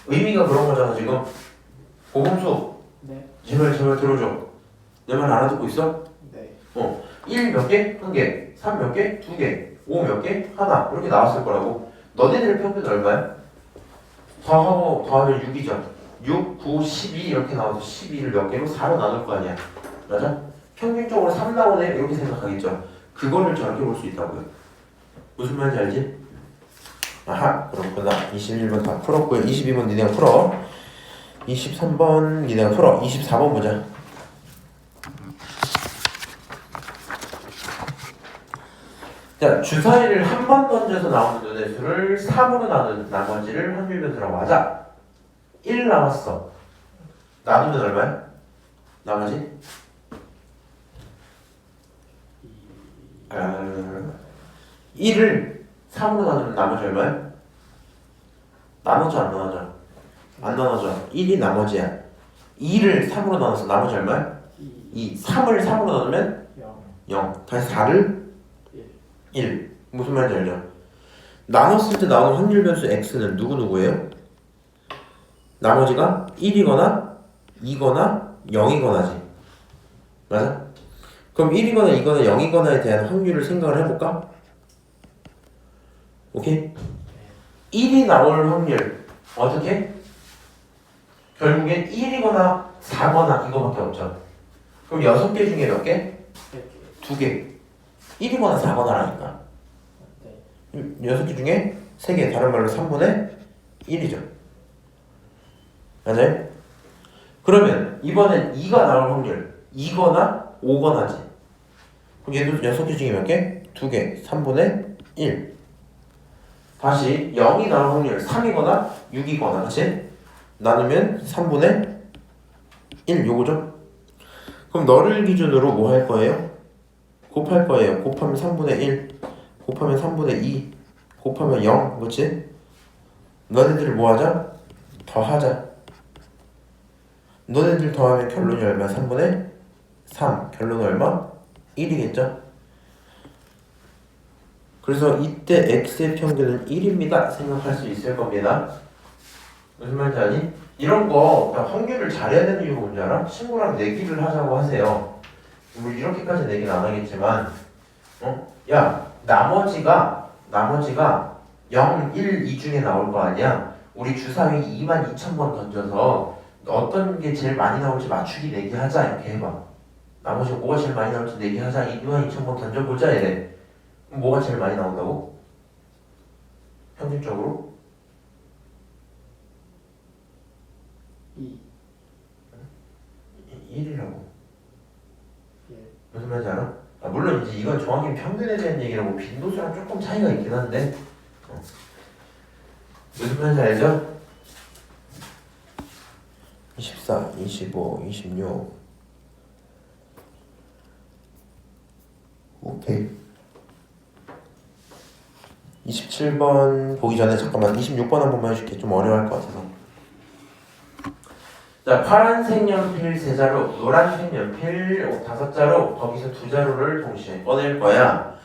의미가 그런 거잖아 지금. 고금수 네. 제발 들어줘. 내 말 알아듣고 있어? 네. 1 몇 개? 1개. 3 몇 개? 2개. 5 몇 개? 하나. 이렇게 나왔을 거라고. 너네들의 평균은 얼마야? 더하면 6이죠. 6, 9, 12 이렇게 나와서 12를 몇 개로? 4로 나눌 거 아니야. 맞아? 평균적으로 3 나오네 이렇게 생각하겠죠. 그거를 저렇게 볼 수 있다고요. 무슨 말인지 알지? 그렇구나. 21번 다 풀었고요. 22번 니네가 풀어. 23번 니네가 풀어. 24번 보자. 자, 주사위를 한 번 던져서 나오는 눈의 수를 3으로 나눈 나머지를 확률 변수라고 하자. 1 나왔어. 나누면 얼마야? 나머지? 1을 3으로 나누면 나머지 얼마야? 나눠져 안 나눠져? 안 나눠져. 1이 나머지야. 2를 3으로 나눠서 나머지 얼마야? 2. 3을 3으로 나누면 0. 다시 4를 1. 무슨 말인지 알죠? 나눴을 때 나오는 확률 변수 x는 누구예요? 나머지가 1이거나 2거나 0이거나지. 맞아? 그럼 1이거나 2거나 0이거나에 대한 확률을 생각을 해볼까? 오케이? 1이 나올 확률 어떻게? 결국엔 1이거나 4거나 이거밖에 없죠. 그럼 6개 중에 몇 개? 2개. 1이거나 4거나라니까. 네. 6개 중에 3개, 다른 말로 3분의 1이죠. 맞아요? 그러면 이번엔 2가 나올 확률 2거나 5거나지. 그럼 얘도 6개 중에 몇 개? 2개, 3분의 1. 다시 0이 나올 확률 3이거나 6이거나, 그치? 나누면 3분의 1 요거죠? 그럼 너를 기준으로 뭐 할 거예요? 곱할 거예요. 곱하면 3분의 1, 곱하면 3분의 2, 곱하면 0, 그치? 너네들 뭐 하자? 더하자. 너네들 더하면 결론이 얼마? 3분의 3. 결론은 얼마? 1이겠죠? 그래서 이때 x의 평균은 1입니다. 생각할 수 있을 겁니다. 무슨 말인지 아니? 이런 거 확률을 잘해야 되는 이유가 뭔지 알아? 친구랑 내기를 하자고 하세요. 뭐 이렇게까지 내기는 안 하겠지만 야 나머지가 0, 1, 2 중에 나올 거 아니야? 우리 주사위 22,000번 던져서 어떤 게 제일 많이 나올지 맞추기 내기하자 이렇게 해봐. 나머지 뭐가 제일 많이 나올지 내기하자. 22,000번 던져보자 이래. 그럼 뭐가 제일 많이 나온다고? 평균적으로? 1이라고. 예. 무슨 말인지 알아? 물론 이제 이건 정확히 평균에 대한 얘기라고 빈도수랑 조금 차이가 있긴 한데 무슨 말인지 알죠? 24, 25, 26 오케이 27번 보기 전에 잠깐만 26번 한 번만 해줄게. 좀 어려워할 것 같아서. 자, 파란색 연필 3자루, 노란색 연필 5자루, 거기서 2자루를 동시에 꺼낼 거야.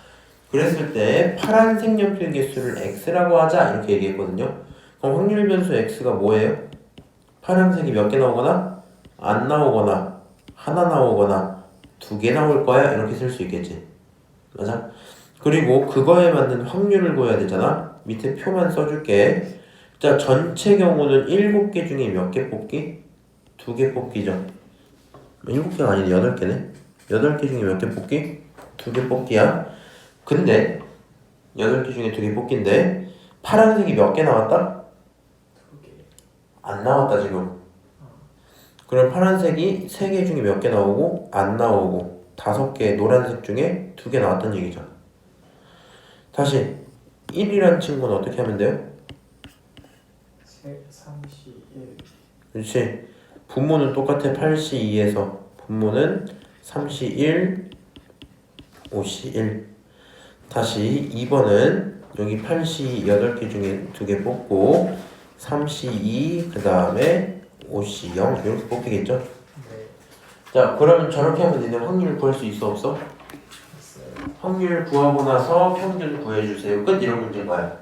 그랬을 때 파란색 연필 개수를 x라고 하자 이렇게 얘기했거든요. 그럼 확률 변수 x가 뭐예요? 파란색이 몇 개 나오거나 안 나오거나 하나 나오거나 2개 나올 거야 이렇게 쓸 수 있겠지. 맞아? 그리고 그거에 맞는 확률을 구해야 되잖아. 밑에 표만 써줄게. 자, 전체 경우는 7개 중에 몇 개 뽑기? 2개 뽑기죠. 7개가 아니네, 8개네. 8개 중에 몇 개 뽑기? 2개 뽑기야. 근데 8개 중에 2개 뽑기인데 파란색이 몇 개 나왔다? 2개. 안 나왔다 지금. 그럼 파란색이 3개 중에 몇 개 나오고 안 나오고 5개 노란색 중에 2개 나왔다는 얘기죠. 다시 1이라는 친구는 어떻게 하면 돼요? 31. 그렇지. 분모는 똑같아. 8시 2에서 분모는 3시 1, 5시 1. 다시 2번은 여기 8시 8개 중에 2개 뽑고 3시 2, 그 다음에 5시 0 이렇게 뽑히겠죠? 네. 자, 그러면 저렇게 하면 니네 확률 구할 수 있어 없어? 있어요. 확률 구하고 나서 평균 구해주세요. 끝. 이런 문제인 거야.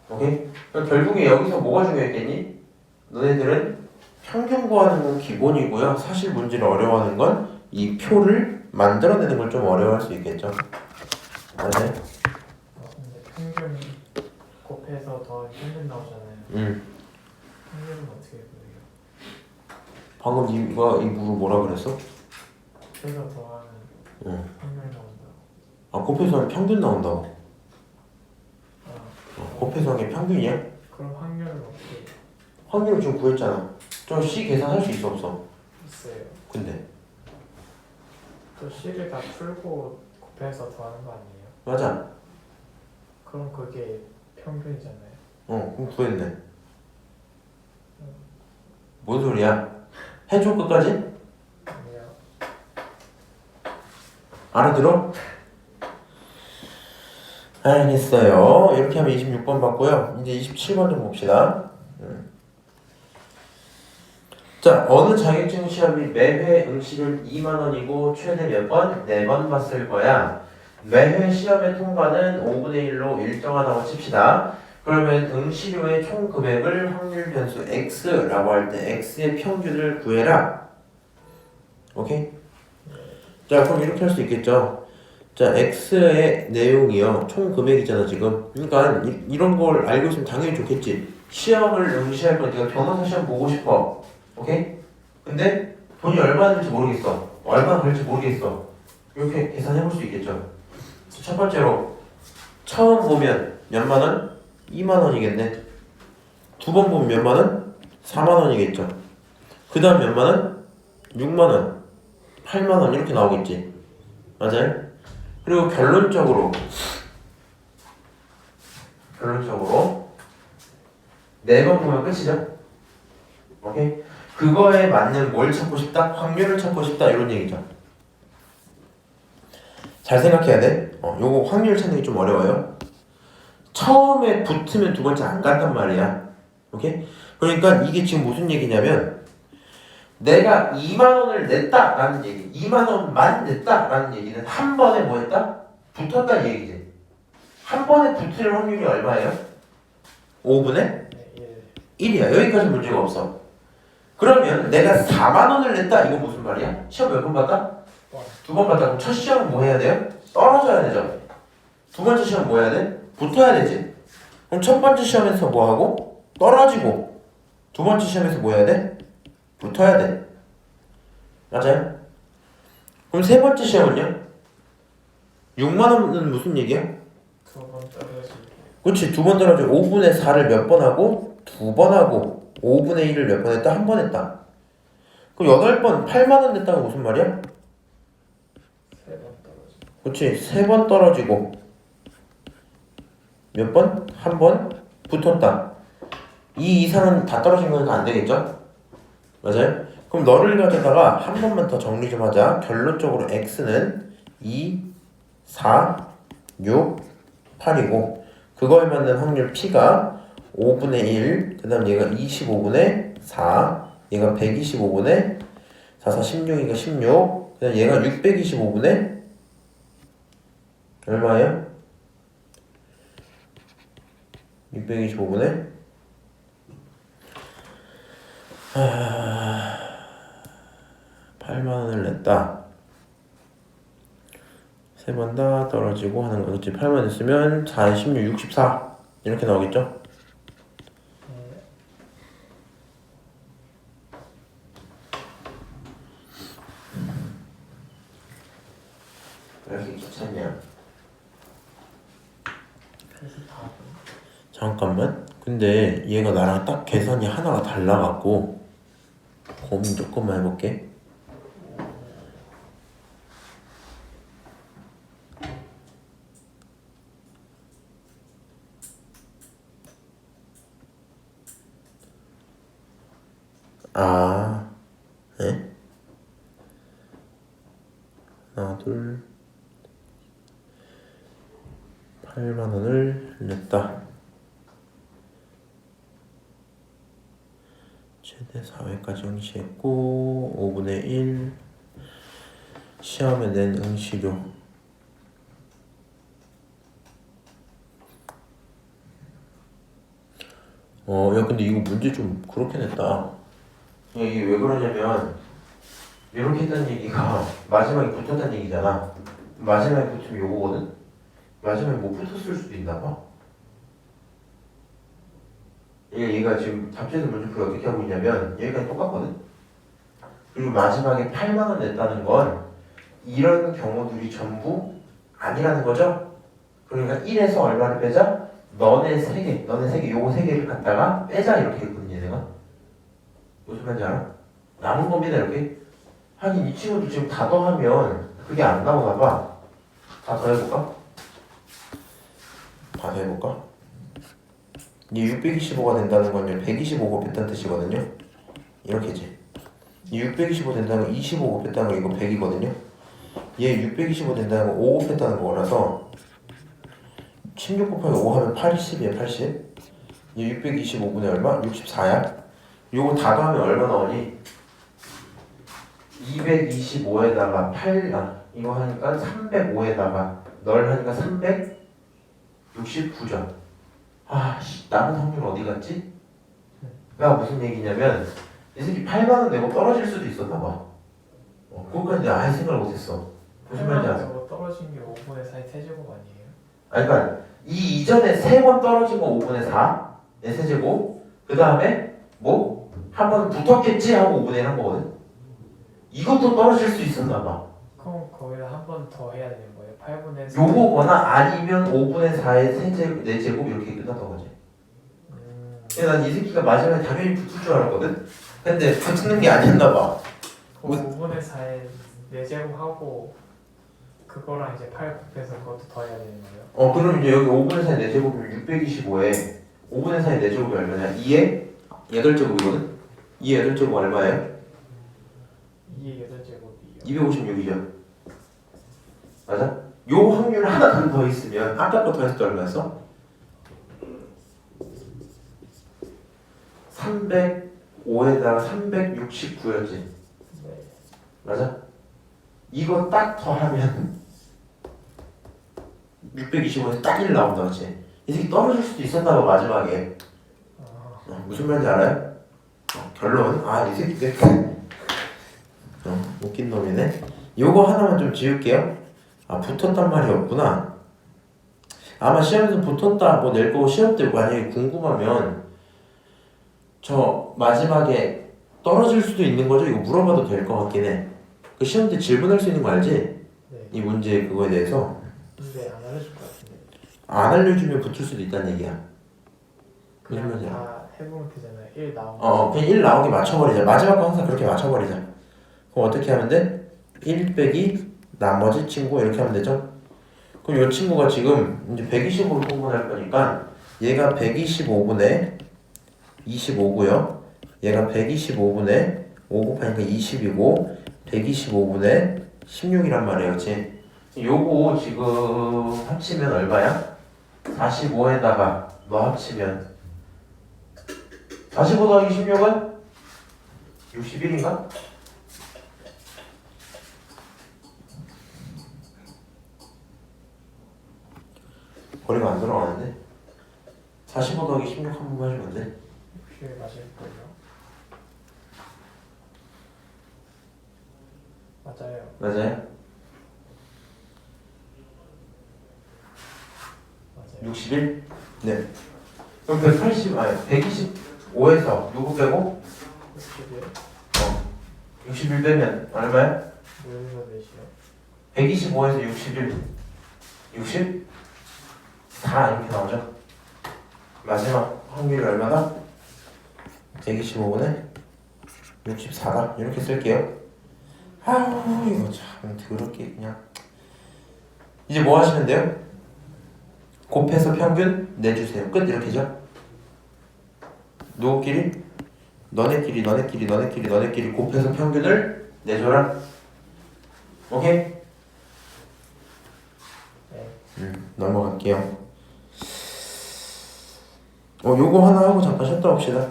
오케이? 그럼 결국에 여기서 뭐가 중요했겠니? 너네들은 평균 구하는 건 기본이고요. 사실 문제를 어려워하는 건 이 표를 만들어내는 걸 좀 어려워할 수 있겠죠. 맞아요? 근데 평균 곱해서 더 평균 나오잖아요. 평균은 어떻게 구해요? 방금 이 뭐라 그랬어? 곱해서 더하면 평균이 나온다고. 아, 곱해서 하면 평균 나온다고. 아, 곱해서 하는 게 평균이야? 그럼 확률은 어떻게 확률을 지금 구했잖아. 좀 C 계산할 수 있어 없어? 있어요? 근데 또 C를 다 풀고 곱해서 더하는 거 아니에요? 맞아. 그럼 그게 평균이잖아요. 그럼 구했네. 뭔 소리야? 해줘 끝까지? 아니요. 알아들어? 알겠어요. 이렇게 하면 26번 받고요. 이제 27번 좀 봅시다. 자, 어느 자격증 시험이 매회 응시률 2만원이고 최대 몇 번? 4번 봤을 거야. 매회 시험의 통과는 5분의 1로 일정하다고 칩시다. 그러면 응시료의 총 금액을 확률 변수 x라고 할 때 x의 평균을 구해라. 오케이? 자, 그럼 이렇게 할 수 있겠죠. 자, X의 내용이요. 총 금액이잖아, 지금. 그러니까 이런 걸 알고 있으면 당연히 좋겠지. 시험을 응시할 거 네가 변호사 시험 보고 싶어. 오케이? 근데 돈이 얼마 들지 모르겠어. 얼마 걸릴지 모르겠어. 이렇게 계산해 볼 수 있겠죠. 첫 번째로 처음 보면 몇만 원? 2만 원이겠네. 두 번 보면 몇만 원? 4만 원이겠죠. 그 다음 몇만 원? 6만 원, 8만 원 이렇게 나오겠지. 맞아요? 그리고 결론적으로 네 번 보면 끝이죠. 오케이? 그거에 맞는 뭘 찾고 싶다? 확률을 찾고 싶다 이런 얘기죠. 잘 생각해야 돼. 요거 확률 찾는 게 좀 어려워요. 처음에 붙으면 두 번째 안 간단 말이야. 오케이? 그러니까 이게 지금 무슨 얘기냐면 내가 2만 원을 냈다라는 얘기, 2만 원만 냈다라는 얘기는 한 번에 뭐 했다? 붙었다는 얘기지. 한 번에 붙을 확률이 얼마예요? 5분의 네, 1이야. 여기까지 문제가 없어. 그러면 내가 4만 원을 냈다. 이건 무슨 말이야? 시험 몇 번 봤다? 두 번 봤다. 그럼 첫 시험은 뭐 해야 돼요? 떨어져야 되죠. 두 번째 시험 뭐 해야 돼? 붙어야 되지. 그럼 첫 번째 시험에서 뭐 하고? 떨어지고. 두 번째 시험에서 뭐 해야 돼? 붙어야 돼. 맞아요? 그럼 세 번째 시험은요? 6만 원은 무슨 얘기야? 두 번 떨어지기. 그렇지. 두 번 떨어지고 5분의 4를 몇 번 하고? 두 번 하고 5분의 1을 몇 번 했다? 한 번 했다. 그럼 8번 8만 원 냈다는 무슨 말이야? 세 번 떨어지기. 그렇지. 세 번 떨어지고 몇 번? 한 번 붙었다. 이 이상은 다 떨어진 거니까 안 되겠죠? 맞아요? 그럼 너를 가져다가 한 번만 더 정리 좀 하자. 결론적으로 x는 2, 4, 6, 8이고 그거에 맞는 확률 p가 5분의 1, 그 다음 얘가 25분의 4, 얘가 125분의 4, 4, 16이니까 16, 그 다음 얘가 625분의 얼마예요? 625분의 8만 원을 냈다. 세 번 다 떨어지고 하는 거겠지. 8만 냈으면 4, 16, 64 이렇게 나오겠죠? 왜 이렇게 귀찮냐? 그래서 답은 잠깐만. 근데 얘가 나랑 딱 계산이 하나가 달라갖고 고민 조금만 해볼게. 아, 네? 하나, 둘, 8만 원을 냈다. 최대 4회까지 응시했고 5분의 1 시험에 낸 응시료. 야 근데 이거 문제 좀 그렇게 냈다. 이게 왜 그러냐면 이렇게 했다는 얘기가 마지막에 붙었다는 얘기잖아. 마지막에 붙으면 요거거든. 마지막에 못 붙었을 수도 있나 봐. 얘가 지금 잡지에서 문제풀이 어떻게 하고 있냐면 여기까지 똑같거든. 그리고 마지막에 8만 원 냈다는 건 이런 경우들이 전부 아니라는 거죠. 그러니까 1에서 얼마를 빼자? 너네 3개, 요거 3개를 갖다가 빼자 이렇게 했거든요 얘네가. 무슨 말인지 알아? 남은 겁니다 이렇게. 하긴 이 친구도 지금 다 더하면 그게 안 나오나 봐. 다 더해볼까? 다 더해볼까? 이게 625가 된다는 건요 125 곱했다는 뜻이거든요. 이렇게지. 이 625 된다는 건 25 곱했다는 거 이거 100이거든요. 얘 625 된다는 건 5 곱했다는 거라서 16 곱하기 5 하면 80이야 80. 얘 625분의 얼마? 64야. 요거 다 더하면 얼마 나오니? 225에다가 8, 이거 하니까 305에다가 널 하니까 369점. 남은 확률 어디 갔지? 야 무슨 얘기냐면 이 새끼 8만 원 내고 떨어질 수도 있었나 봐. 그것까지 내가 아예 생각을 못했어. 무슨 말인지 알아? 뭐 떨어진 게 5분의 4의 세제곱 아니에요? 아니, 그러니까 이 이전에 3번 떨어진 거 5분의 4의 세제곱, 그 다음에 뭐 한 번 붙었겠지 하고 5분의 1 한 거거든. 이것도 떨어질 수 있었나 봐. 그럼 거기다 한 번 더 해야 되는 거예요? 8분의 4. 요거거나 아니면 5분의 4의 세제곱, 4제곱 이렇게 끝났던 거지. 난 이 새끼가 마지막에 당연히 붙을 줄 알았거든. 근데 붙는 게 아니었나 봐. 그 5분의 4의 4제곱 하고 그거랑 이제 8 곱해서 그것도 더 해야 되는 거예요? 그럼 이제 여기 5분의 4의 4제곱이면 625에 5분의 4의 4제곱이 얼마냐? 2의 8제곱이거든? 2의 8제곱 얼마예요? 2의 8제곱이요. 256이죠. 맞아? 요 확률 하나 더 있으면 아까 거 더했을 때 얼마였어? 305에다가 369였지. 네. 맞아? 이거 딱 더하면 625에서 딱 1 나온다, 그치? 이 새끼 떨어질 수도 있었나 봐, 마지막에. 무슨 말인지 알아요? 결론, 이 새끼 웃긴 놈이네. 요거 하나만 좀 지울게요. 붙었단 말이 없구나. 아마 시험에서 붙었다 뭐 낼 거고 시험 때 만약에 궁금하면 저 마지막에 떨어질 수도 있는 거죠? 이거 물어봐도 될 것 같긴 해. 그 시험 때 질문할 수 있는 거 알지? 네. 이 문제 그거에 대해서. 근데 안 알려줄 것 같은데. 안 알려주면 붙을 수도 있다는 얘기야. 무슨 그냥 말이야? 다 해보면 되잖아요. 1 나오면. 그냥 1 나오게 맞춰버리자. 마지막 거 항상 그렇게 맞춰버리자. 그럼 어떻게 하면 돼? 1 빼기 나머지 친구 이렇게 하면 되죠? 그럼 이 친구가 지금 이제 120으로 통분할 거니까 얘가 125분의 25고요. 얘가 125분의 5 곱하니까 20이고 125분의 16이란 말이에요. 그치? 요거 지금 합치면 얼마야? 45에다가 너 합치면 45 더하기 16은 61인가? 거리가 안 들어가는데 45 더하기 16 한 번만 해주면 안 돼? 혹시 맞을걸요? 맞아요. 맞아요? 맞아요. 61? 네. 그럼 125에서 누구 빼고? 61? 61 빼면 얼마야? 여기서 몇이요? 125에서 61 64 이렇게 나오죠? 마지막 확률이 얼마다? 125분의 64다 이렇게 쓸게요. 이거 참 더럽게 그냥. 이제 뭐 하시면 돼요? 곱해서 평균 내주세요. 끝. 이렇게죠? 누구끼리? 너네끼리 곱해서 평균을 내줘라. 오케이? 네. 넘어갈게요. 요거 하나 하고 잠깐 쉬었다 봅시다.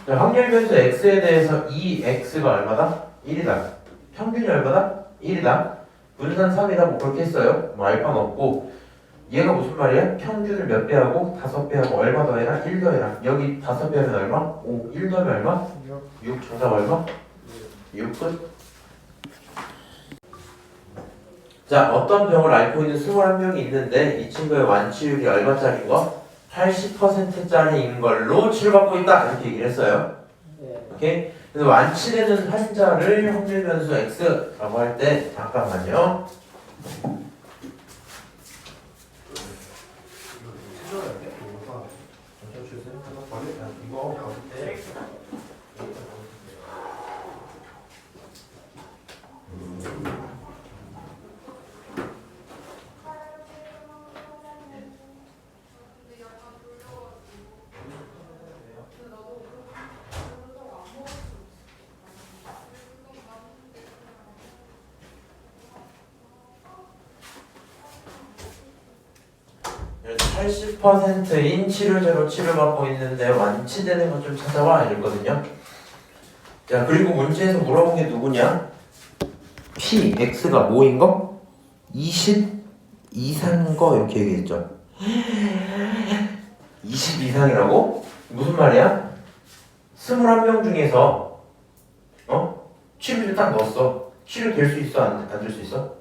자, 확률 변수 x에 대해서 2x가 얼마다? 1이다. 평균이 얼마다? 1이다. 분산 3이다. 뭐 그렇게 했어요. 뭐 알파는 없고. 얘가 무슨 말이야? 평균을 몇 배 하고 5배 하고 얼마 더 해라? 1 더 해라. 여기 5배 하면 얼마? 5. 1 더하면 얼마? 6. 정답 얼마? 6 끝. 자, 어떤 병을 앓고 있는 21명이 있는데 이 친구의 완치율이 얼마짜리인 거? 80%짜리인 걸로 치료받고 있다. 이렇게 얘기를 했어요. 네. 오케이? 그래서 완치되는 환자를 확률 변수 x라고 할 때 잠깐만요. 그래서 80%인 치료제로 치료받고 있는데 완치되는 것 좀 찾아와 이랬거든요. 자, 그리고 문제에서 물어본 게 누구냐? P, X가 뭐인 거? 20 이상인 거 이렇게 얘기했죠. 20 이상이라고? 무슨 말이야? 21명 중에서 치료제 딱 넣었어. 치료될 수 있어? 안 될 수 있어?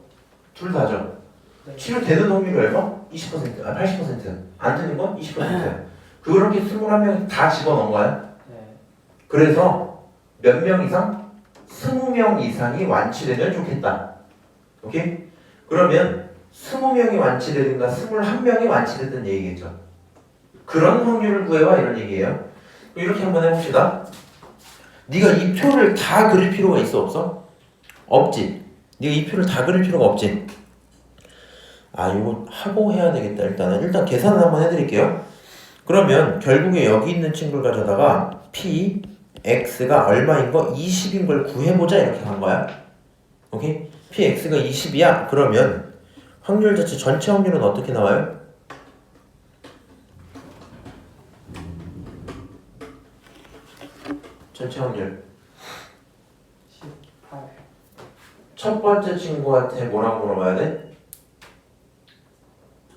둘 다죠. 네. 치료되는 확률이 얼마? 20%, 80%. 안 되는 건 20%. 그렇게 21명 다 집어넣은 거야. 네. 그래서 몇 명 이상? 20명 이상이 완치되면 좋겠다. 오케이? 그러면 20명이 완치되든가 21명이 완치되든 얘기겠죠. 그런 확률을 구해와 이런 얘기예요. 이렇게 한번 해봅시다. 네가 이 표를 다 그릴 필요가 있어 없어? 없지. 네가 이 표를 다 그릴 필요가 없지. 아 이거 하고 해야 되겠다. 일단 계산을 한번 해드릴게요. 그러면 결국에 여기 있는 친구를 가져다가 p x가 얼마인 거 20인 걸 구해보자 이렇게 한 거야. 오케이? p x가 20이야. 그러면 확률 자체 전체 확률은 어떻게 나와요? 전체 확률 18. 첫 번째 친구한테 뭐라고 물어봐야 돼?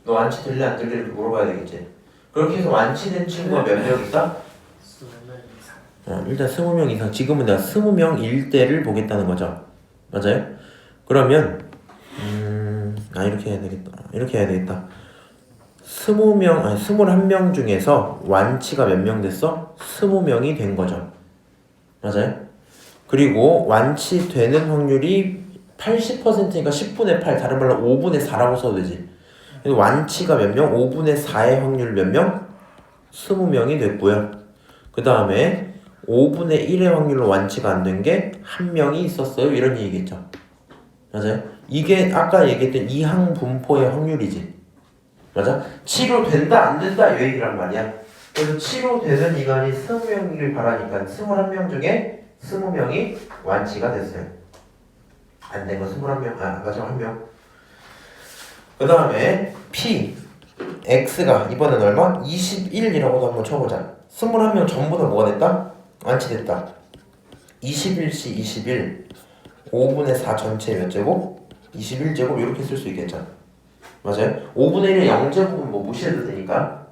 너 완치될래 안 될래 이렇게 물어봐야 되겠지. 그렇게 해서 완치된 친구가 몇 명 있다? 20명 이상. 일단 20명 이상. 지금은 내가 20명일 때를 보겠다는 거죠. 맞아요? 그러면 이렇게 해야 되겠다. 이렇게 해야 되겠다. 21명 중에서 완치가 몇 명 됐어? 20명이 된 거죠. 맞아요? 그리고 완치되는 확률이 80%니까 10분의 8, 다른 말로 5분의 4라고 써도 되지. 완치가 몇 명? 5분의 4의 확률 몇 명? 20명이 됐고요. 그 다음에 5분의 1의 확률로 완치가 안 된 게 한 명이 있었어요. 이런 얘기겠죠. 맞아요? 이게 아까 얘기했던 이항 분포의 확률이지. 맞아? 치료된다 안 된다 이 얘기란 말이야. 그래서 치료되는 인원이 20명이길 바라니까 21명 중에 20명이 완치가 됐어요. 안 된 건 21명, 마지막 한 명. 그 다음에 P, X가 이번엔 얼마? 21이라고도 한번 쳐보자. 21명 전부 다 뭐가 됐다? 완치됐다. 21시 21, 5분의 4 전체 몇 제곱? 21제곱 이렇게 쓸 수 있겠죠. 맞아요? 5분의 1의 0제곱은 뭐 무시해도 되니까.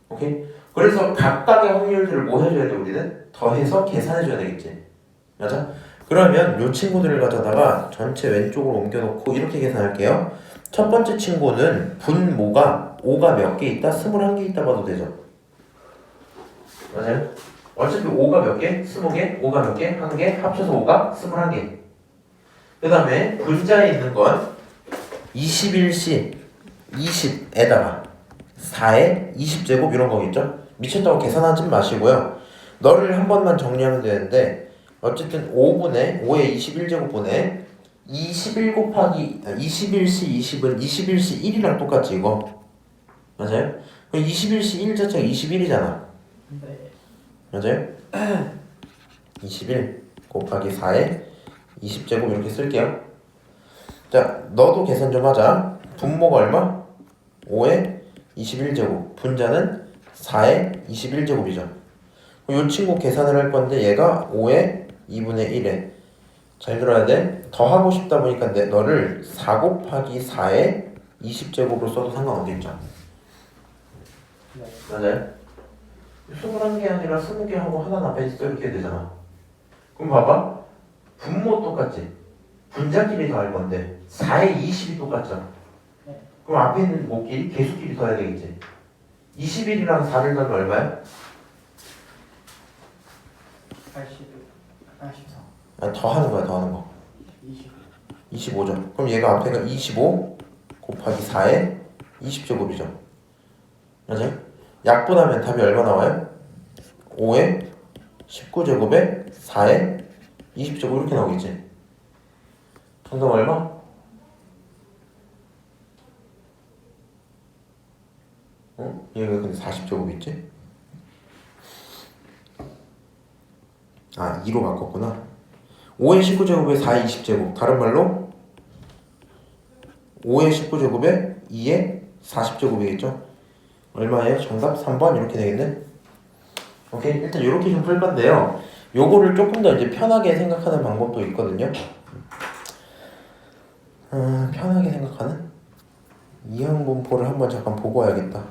오케이? 그래서 각각의 확률들을 뭐 해줘야 돼 우리는? 더해서 계산해줘야 되겠지. 맞아? 그러면 요 친구들을 가져다가 전체 왼쪽으로 옮겨놓고 이렇게 계산할게요. 첫 번째 친구는 분모가 5가 몇 개 있다? 21개 있다 봐도 되죠. 맞아요? 어차피 5가 몇 개? 20개? 5가 몇 개? 1개? 합쳐서 5가 21개. 그 다음에 분자에 있는 건 21시 20에다가 4에 20제곱 이런 거겠죠? 미쳤다고 계산하지 마시고요. 너를 한 번만 정리하면 되는데 어쨌든 5의 21제곱분에 21 곱하기 21시 20은 21시 1이랑 똑같지 이거? 맞아요? 그럼 21시 1 자체가 21이잖아. 네. 맞아요? 21 곱하기 4에 20제곱 이렇게 쓸게요. 자, 너도 계산 좀 하자. 분모가 얼마? 5에 21제곱. 분자는 4에 21제곱이죠. 이 친구 계산을 할 건데 얘가 5에 2분의 1에 잘 들어야 돼. 더 하고 싶다 보니까 너를 4 곱하기 4에 20제곱으로 써도 상관없겠죠. 네. 맞아요? 21개 아니라 20개 하고 하나 앞에 있어 이렇게 되잖아. 그럼 봐봐. 분모 똑같지? 분자끼리 더할 건데 4에 20이 똑같잖아. 네. 그럼 앞에 있는 모끼리 개수끼리 더해야 되겠지. 21이랑 4를 더하면 얼마야? 84. 더 하는 거야, 더 하는 거. 25죠. 그럼 얘가 앞에가 25 곱하기 4에 20제곱이죠. 맞아요? 약분하면 답이 얼마 나와요? 5에 19제곱에 4에 20제곱 이렇게 나오겠지. 정답 얼마? 얘가 근데 40제곱 있지? 2로 바꿨구나. 5의 19제곱에 4의 20제곱. 다른 말로 5의 19제곱에 2의 40제곱이겠죠? 얼마예요? 정답 3번 이렇게 되겠네. 오케이, 일단 이렇게 좀 풀 건데요. 요거를 조금 더 이제 편하게 생각하는 방법도 있거든요. 편하게 생각하는? 이항분포를 한번 잠깐 보고 와야겠다.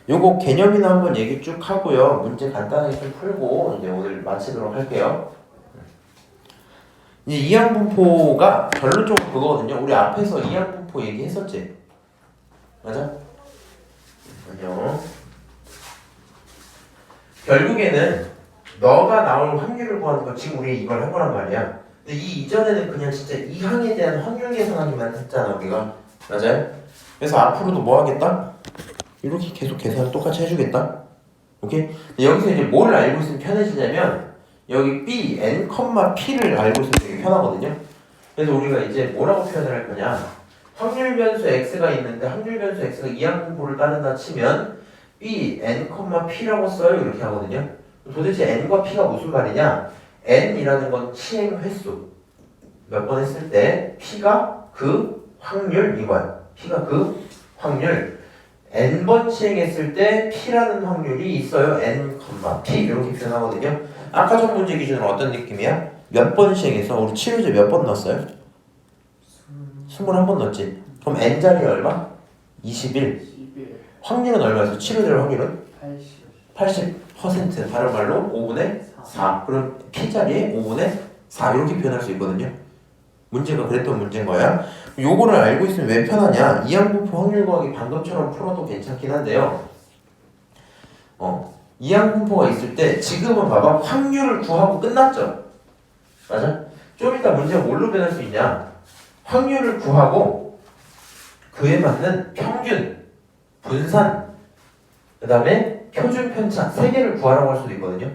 요거 개념이나 한번 얘기 쭉 하고요. 문제 간단하게 좀 풀고 이제 오늘 마치도록 할게요. 이제 이항분포가 결론적으로 그거거든요. 우리 앞에서 이항분포 얘기했었지? 맞아? 안녕. 결국에는 너가 나올 확률을 구하는 거 지금 우리 이걸 한 거란 말이야. 근데 이 이전에는 그냥 진짜 이 항에 대한 확률 계산하기만 했잖아 우리가. 맞아요? 그래서 앞으로도 뭐 하겠다? 이렇게 계속 계산을 똑같이 해주겠다. 오케이? 근데 여기서 이제 뭘 알고 있으면 편해지냐면 여기 B, N, P를 알고 있으면 되게 편하거든요. 그래서 우리가 이제 뭐라고 표현을 할 거냐? 확률 변수 X가 있는데 확률 변수 X가 이항분포를 따른다 치면 B, N, P라고 써요. 이렇게 하거든요. 도대체 N과 P가 무슨 말이냐? N이라는 건 시행 횟수. 몇 번 했을 때 P가 그 확률 이거야. P가 그 확률. N번 시행했을 때 P라는 확률이 있어요. N, P 이렇게 표현하거든요. 아까 전 문제 기준으로 어떤 느낌이야? 몇 번 시행해서 우리 치료제 몇 번 넣었어요? 21번 넣었지. 그럼 N자리 얼마? 21. 확률은 얼마였어? 치료될 확률은? 80%. 다른 말로 5분의 4. 그럼 P자리에 5분의 4 이렇게 표현할 수 있거든요. 문제가 그랬던 문제인 거야. 요거를 알고 있으면 왜 편하냐? 이항분포 확률 구하기 방금처럼 풀어도 괜찮긴 한데요. 이항분포가 있을 때 지금은 봐봐. 확률을 구하고 끝났죠? 맞아? 좀 이따 문제가 뭘로 변할 수 있냐? 확률을 구하고 그에 맞는 평균, 분산, 그 다음에 표준 편차 세 개를 구하라고 할 수도 있거든요.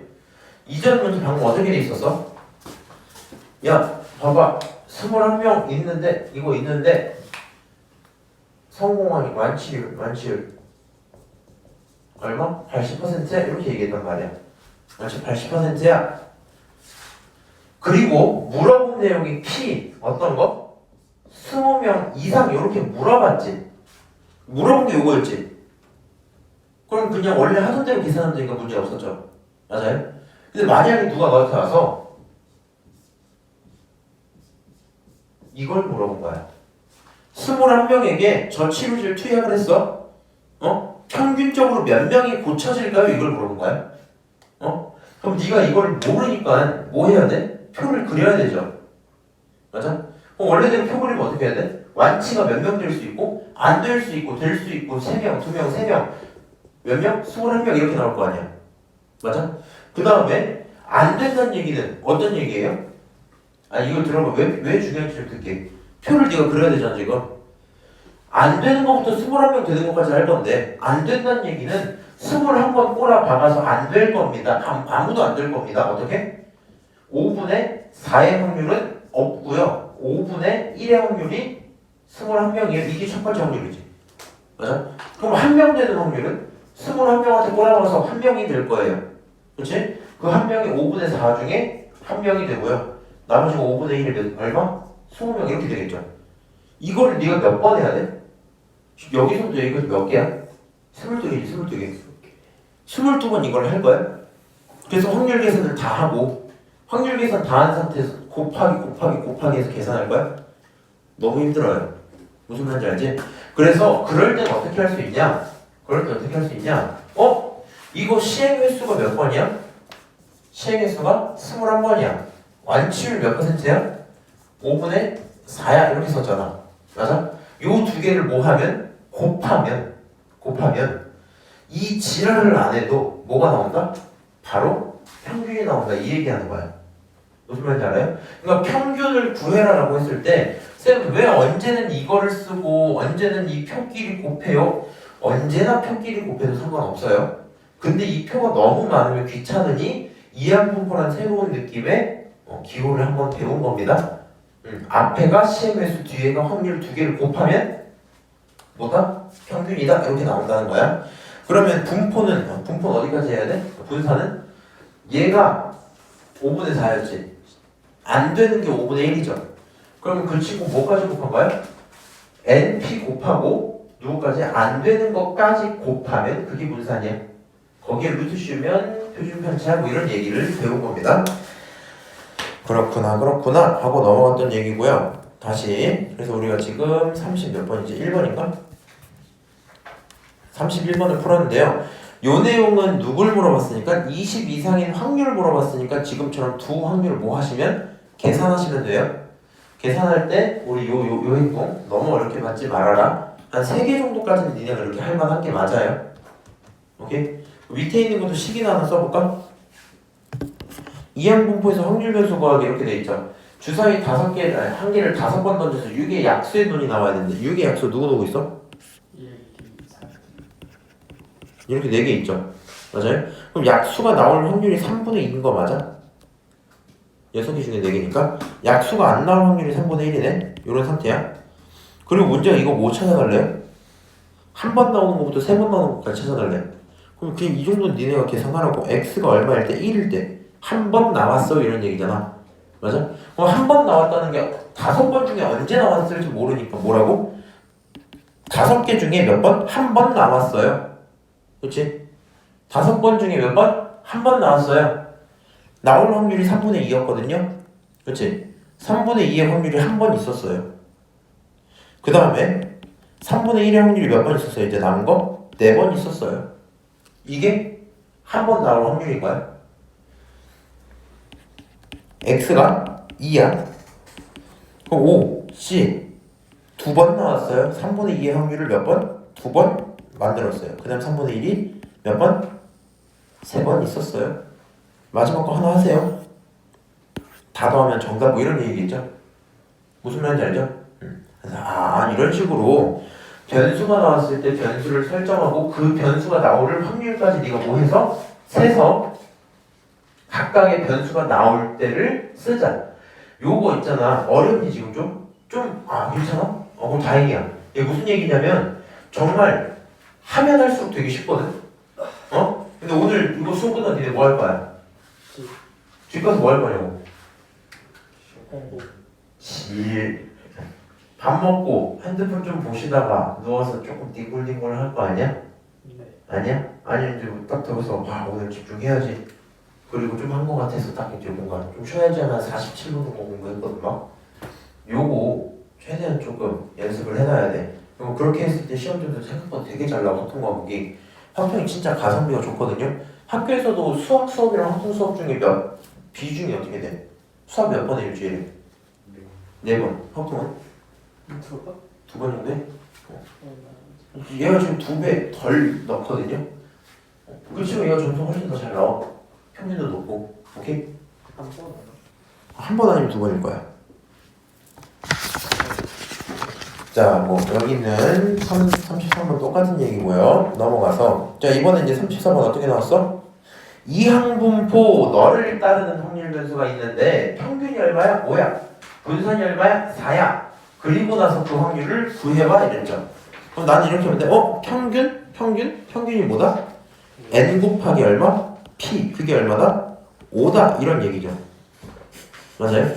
이전 문제 방금 어떻게 돼 있었어? 야, 봐봐. 21명 있는데 이거 있는데 성공하기 완치율 얼마? 80%야? 이렇게 얘기했단 말이야. 완치 80%야. 그리고 물어본 내용이 P 어떤 거? 20명 이상 이렇게 물어봤지. 물어본 게 이거였지. 그럼 그냥 원래 하던 대로 계산하면 되니까 문제 없었죠. 맞아요? 근데 만약에 누가 너한테 와서 이걸 물어본 거야. 21명에게 저 치료제를 투약을 했어. 평균적으로 몇 명이 고쳐질까요? 이걸 물어본 거야. 그럼 네가 이걸 모르니까 뭐 해야 돼? 표를 그려야 되죠. 맞아? 그럼 원래대로 표 그리면 어떻게 해야 돼? 완치가 몇 명 될 수 있고 안 될 수 있고 될 수 있고 3명, 2명, 3명 몇 명? 21명 이렇게 나올 거 아니야. 맞아? 그 다음에 안 된다는 얘기는 어떤 얘기예요? 이거 들어봐. 왜 중요한지 좀 듣게. 표를 네가 그려야 되잖아 지금. 안 되는 것부터 21명 되는 것까지 할 건데 안 된다는 얘기는 21번 꼬라 박아서 안 될 겁니다. 아무도 안 될 겁니다. 어떻게? 5분의 4의 확률은 없고요. 5분의 1의 확률이 21명이에요. 이게 첫 번째 확률이지. 맞아? 그럼 한 명 되는 확률은 21명한테 꼬라박아서 한 명이 될 거예요. 그렇지? 그 한 명이 5분의 4 중에 한 명이 되고요. 나머지 5분의 1이 얼마? 20명 이렇게 되겠죠. 이거를 네가 몇 번 해야 돼? 여기서부터 여기까지 몇 개야? 22개지, 22개. 22번 이걸 할 거야. 그래서 확률 계산을 다 하고 확률 계산 다 한 상태에서 곱하기 해서 계산할 거야? 너무 힘들어요. 무슨 말인지 알지? 그래서 그럴 땐 어떻게 할 수 있냐? 이거 시행 횟수가 몇 번이야? 시행 횟수가 21번이야. 완치율 몇 %야? 5분의 4야. 이렇게 썼잖아. 맞아? 요 두 개를 뭐 하면? 곱하면 이 지랄을 안 해도 뭐가 나온다? 바로 평균이 나온다. 이 얘기하는 거야. 무슨 말인지 알아요? 그러니까 평균을 구해라라고 했을 때 쌤 왜 언제는 이거를 쓰고 언제는 이 표끼리 곱해요? 언제나 표끼리 곱해도 상관없어요. 근데 이 표가 너무 많으면 귀찮으니 이항분포란 새로운 느낌의 기호를 한번 배운 겁니다. 앞에가 시행횟수 뒤에가 확률 두 개를 곱하면 뭐다? 평균이다. 이렇게 나온다는 거야. 그러면 분포는 어디까지 해야 돼? 분산은 얘가 5분의 4였지. 안 되는 게 5분의 1이죠. 그러면 그 친구 뭐까지 곱한 거야? NP 곱하고 누구까지? 안 되는 것까지 곱하면 그게 분산이야. 거기에 루트 씌우면 표준 편차 뭐 이런 얘기를 배운 겁니다. 그렇구나 하고 넘어갔던 얘기고요. 다시 그래서 우리가 지금 30 몇 번이지? 1번인가? 31번을 풀었는데요. 요 내용은 누굴 물어봤으니까 20 이상인 확률을 물어봤으니까 지금처럼 두 확률을 뭐 하시면 계산하시면 돼요. 계산할 때 우리 요 행동 너무 어렵게 받지 말아라. 한 3개 정도까지는 니네가 이렇게 할 만한 게 맞아요. 오케이? 밑에 있는 것도 식이나 하나 써볼까? 이항분포에서 확률 변수 구하기 이렇게 돼 있죠. 주사위 5개, 아니, 한 개를 5번 던져서 6의 약수의 눈이 나와야 되는데 6의 약수 누구 누구 있어? 1, 2, 3. 이렇게 4개 있죠. 맞아요? 그럼 약수가 나올 확률이 3분의 2인 거 맞아? 6개 중에 4개니까 약수가 안 나올 확률이 3분의 1이네? 이런 상태야. 그리고 문제가 이거 뭐 찾아달래요? 한 번 나오는 것부터 3번 나오는 것까지 찾아달래. 그럼 그냥 이 정도는 니네가 계산하라고. x가 얼마일 때? 1일 때 한 번 나왔어 이런 얘기잖아. 맞아? 그럼 한 번 나왔다는 게 5번 중에 언제 나왔을지 모르니까 뭐라고? 5개 중에 몇 번? 한 번 나왔어요. 그치? 5번 중에 몇 번? 한 번 나왔어요. 나올 확률이 3분의 2였거든요. 그치? 3분의 2의 확률이 한 번 있었어요. 그 다음에 3분의 1의 확률이 몇 번 있었어요? 이제 남은 거? 4번 있었어요. 이게 한 번 나올 확률인가요? x가 2야. 그럼 5, c 2번 나왔어요. 3분의 2의 확률을 몇 번? 2번 만들었어요. 그 다음 3분의 1이 몇 번? 3번 있었어요. 마지막 거 하나 하세요. 다 더하면 정답 뭐 이런 얘기겠죠? 무슨 말인지 알죠? 그래서 이런 식으로 변수가 나왔을 때 변수를 설정하고 그 변수가 나올 확률까지 네가 뭐 해서 세서 각각의 변수가 나올 때를 쓰자. 요거 있잖아. 어렵니 지금 좀? 괜찮아? 그럼 다행이야. 이게 무슨 얘기냐면 정말 하면 할수록 되게 쉽거든? 근데 오늘 이거 수업 끝나면 니네 뭐 할 거야? 집 가서 뭐 할 거냐고? 공부. 밥 먹고 핸드폰 좀 보시다가 누워서 조금 뒹굴뒹굴 할 거 아니야? 네. 아니야? 아니 이제 딱 들어서 오늘 집중해야지. 그리고 좀 한 거 같아서 딱 이제 뭔가 좀 쉬어야지 하나 47분 정도 공부했거든 막. 요거 최대한 조금 연습을 해놔야 돼. 그리고 그렇게 했을 때 시험점도 생각보다 되게 잘 나와. 확통 과목이 확통이 진짜 가성비가 좋거든요. 학교에서도 수업이랑 확통 수업 중에 비중이 어떻게 돼? 수업 몇 번에 일주일에? 4번. 확통은? 두 번? 2번 정도 해? 얘가 지금 2배 덜 넣거든요. 그렇지만 얘가 점수 훨씬 더 잘 나와. 평균도 높고. 오케이? 한 번? 한 번 아니면 2번일 거야. 자, 뭐 여기는 33번 똑같은 얘기고요. 넘어가서 자 이번에 이제 34번 어떻게 나왔어? 이항분포 너를 따르는 확률 변수가 있는데 평균이 얼마야? 5야. 분산이 얼마야? 4야. 그리고 나서 그 확률을 구해봐 이랬죠. 그럼 나는 이렇게 하면 돼. 평균이 뭐다? n 곱하기 얼마? p. 그게 얼마다? 5다. 이런 얘기죠. 맞아요?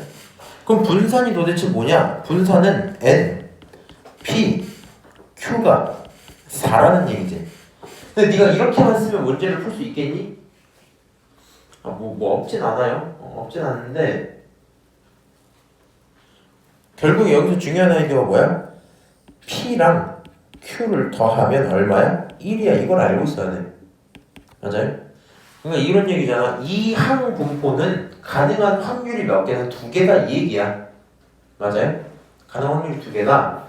그럼 분산이 도대체 뭐냐? 분산은 n, p, q가 4라는 얘기지. 근데 네가 이렇게만 쓰면 문제를 풀 수 있겠니? 뭐 없진 않아요. 없진 않는데 결국 여기서 중요한 아이디어가 뭐야? P랑 Q를 더하면 얼마야? 1이야. 이걸 알고 있어야 돼. 맞아요? 그러니까 이런 얘기잖아. 이 항 분포는 가능한 확률이 몇 개다? 2개다 이 얘기야. 맞아요? 가능한 확률이 2개다.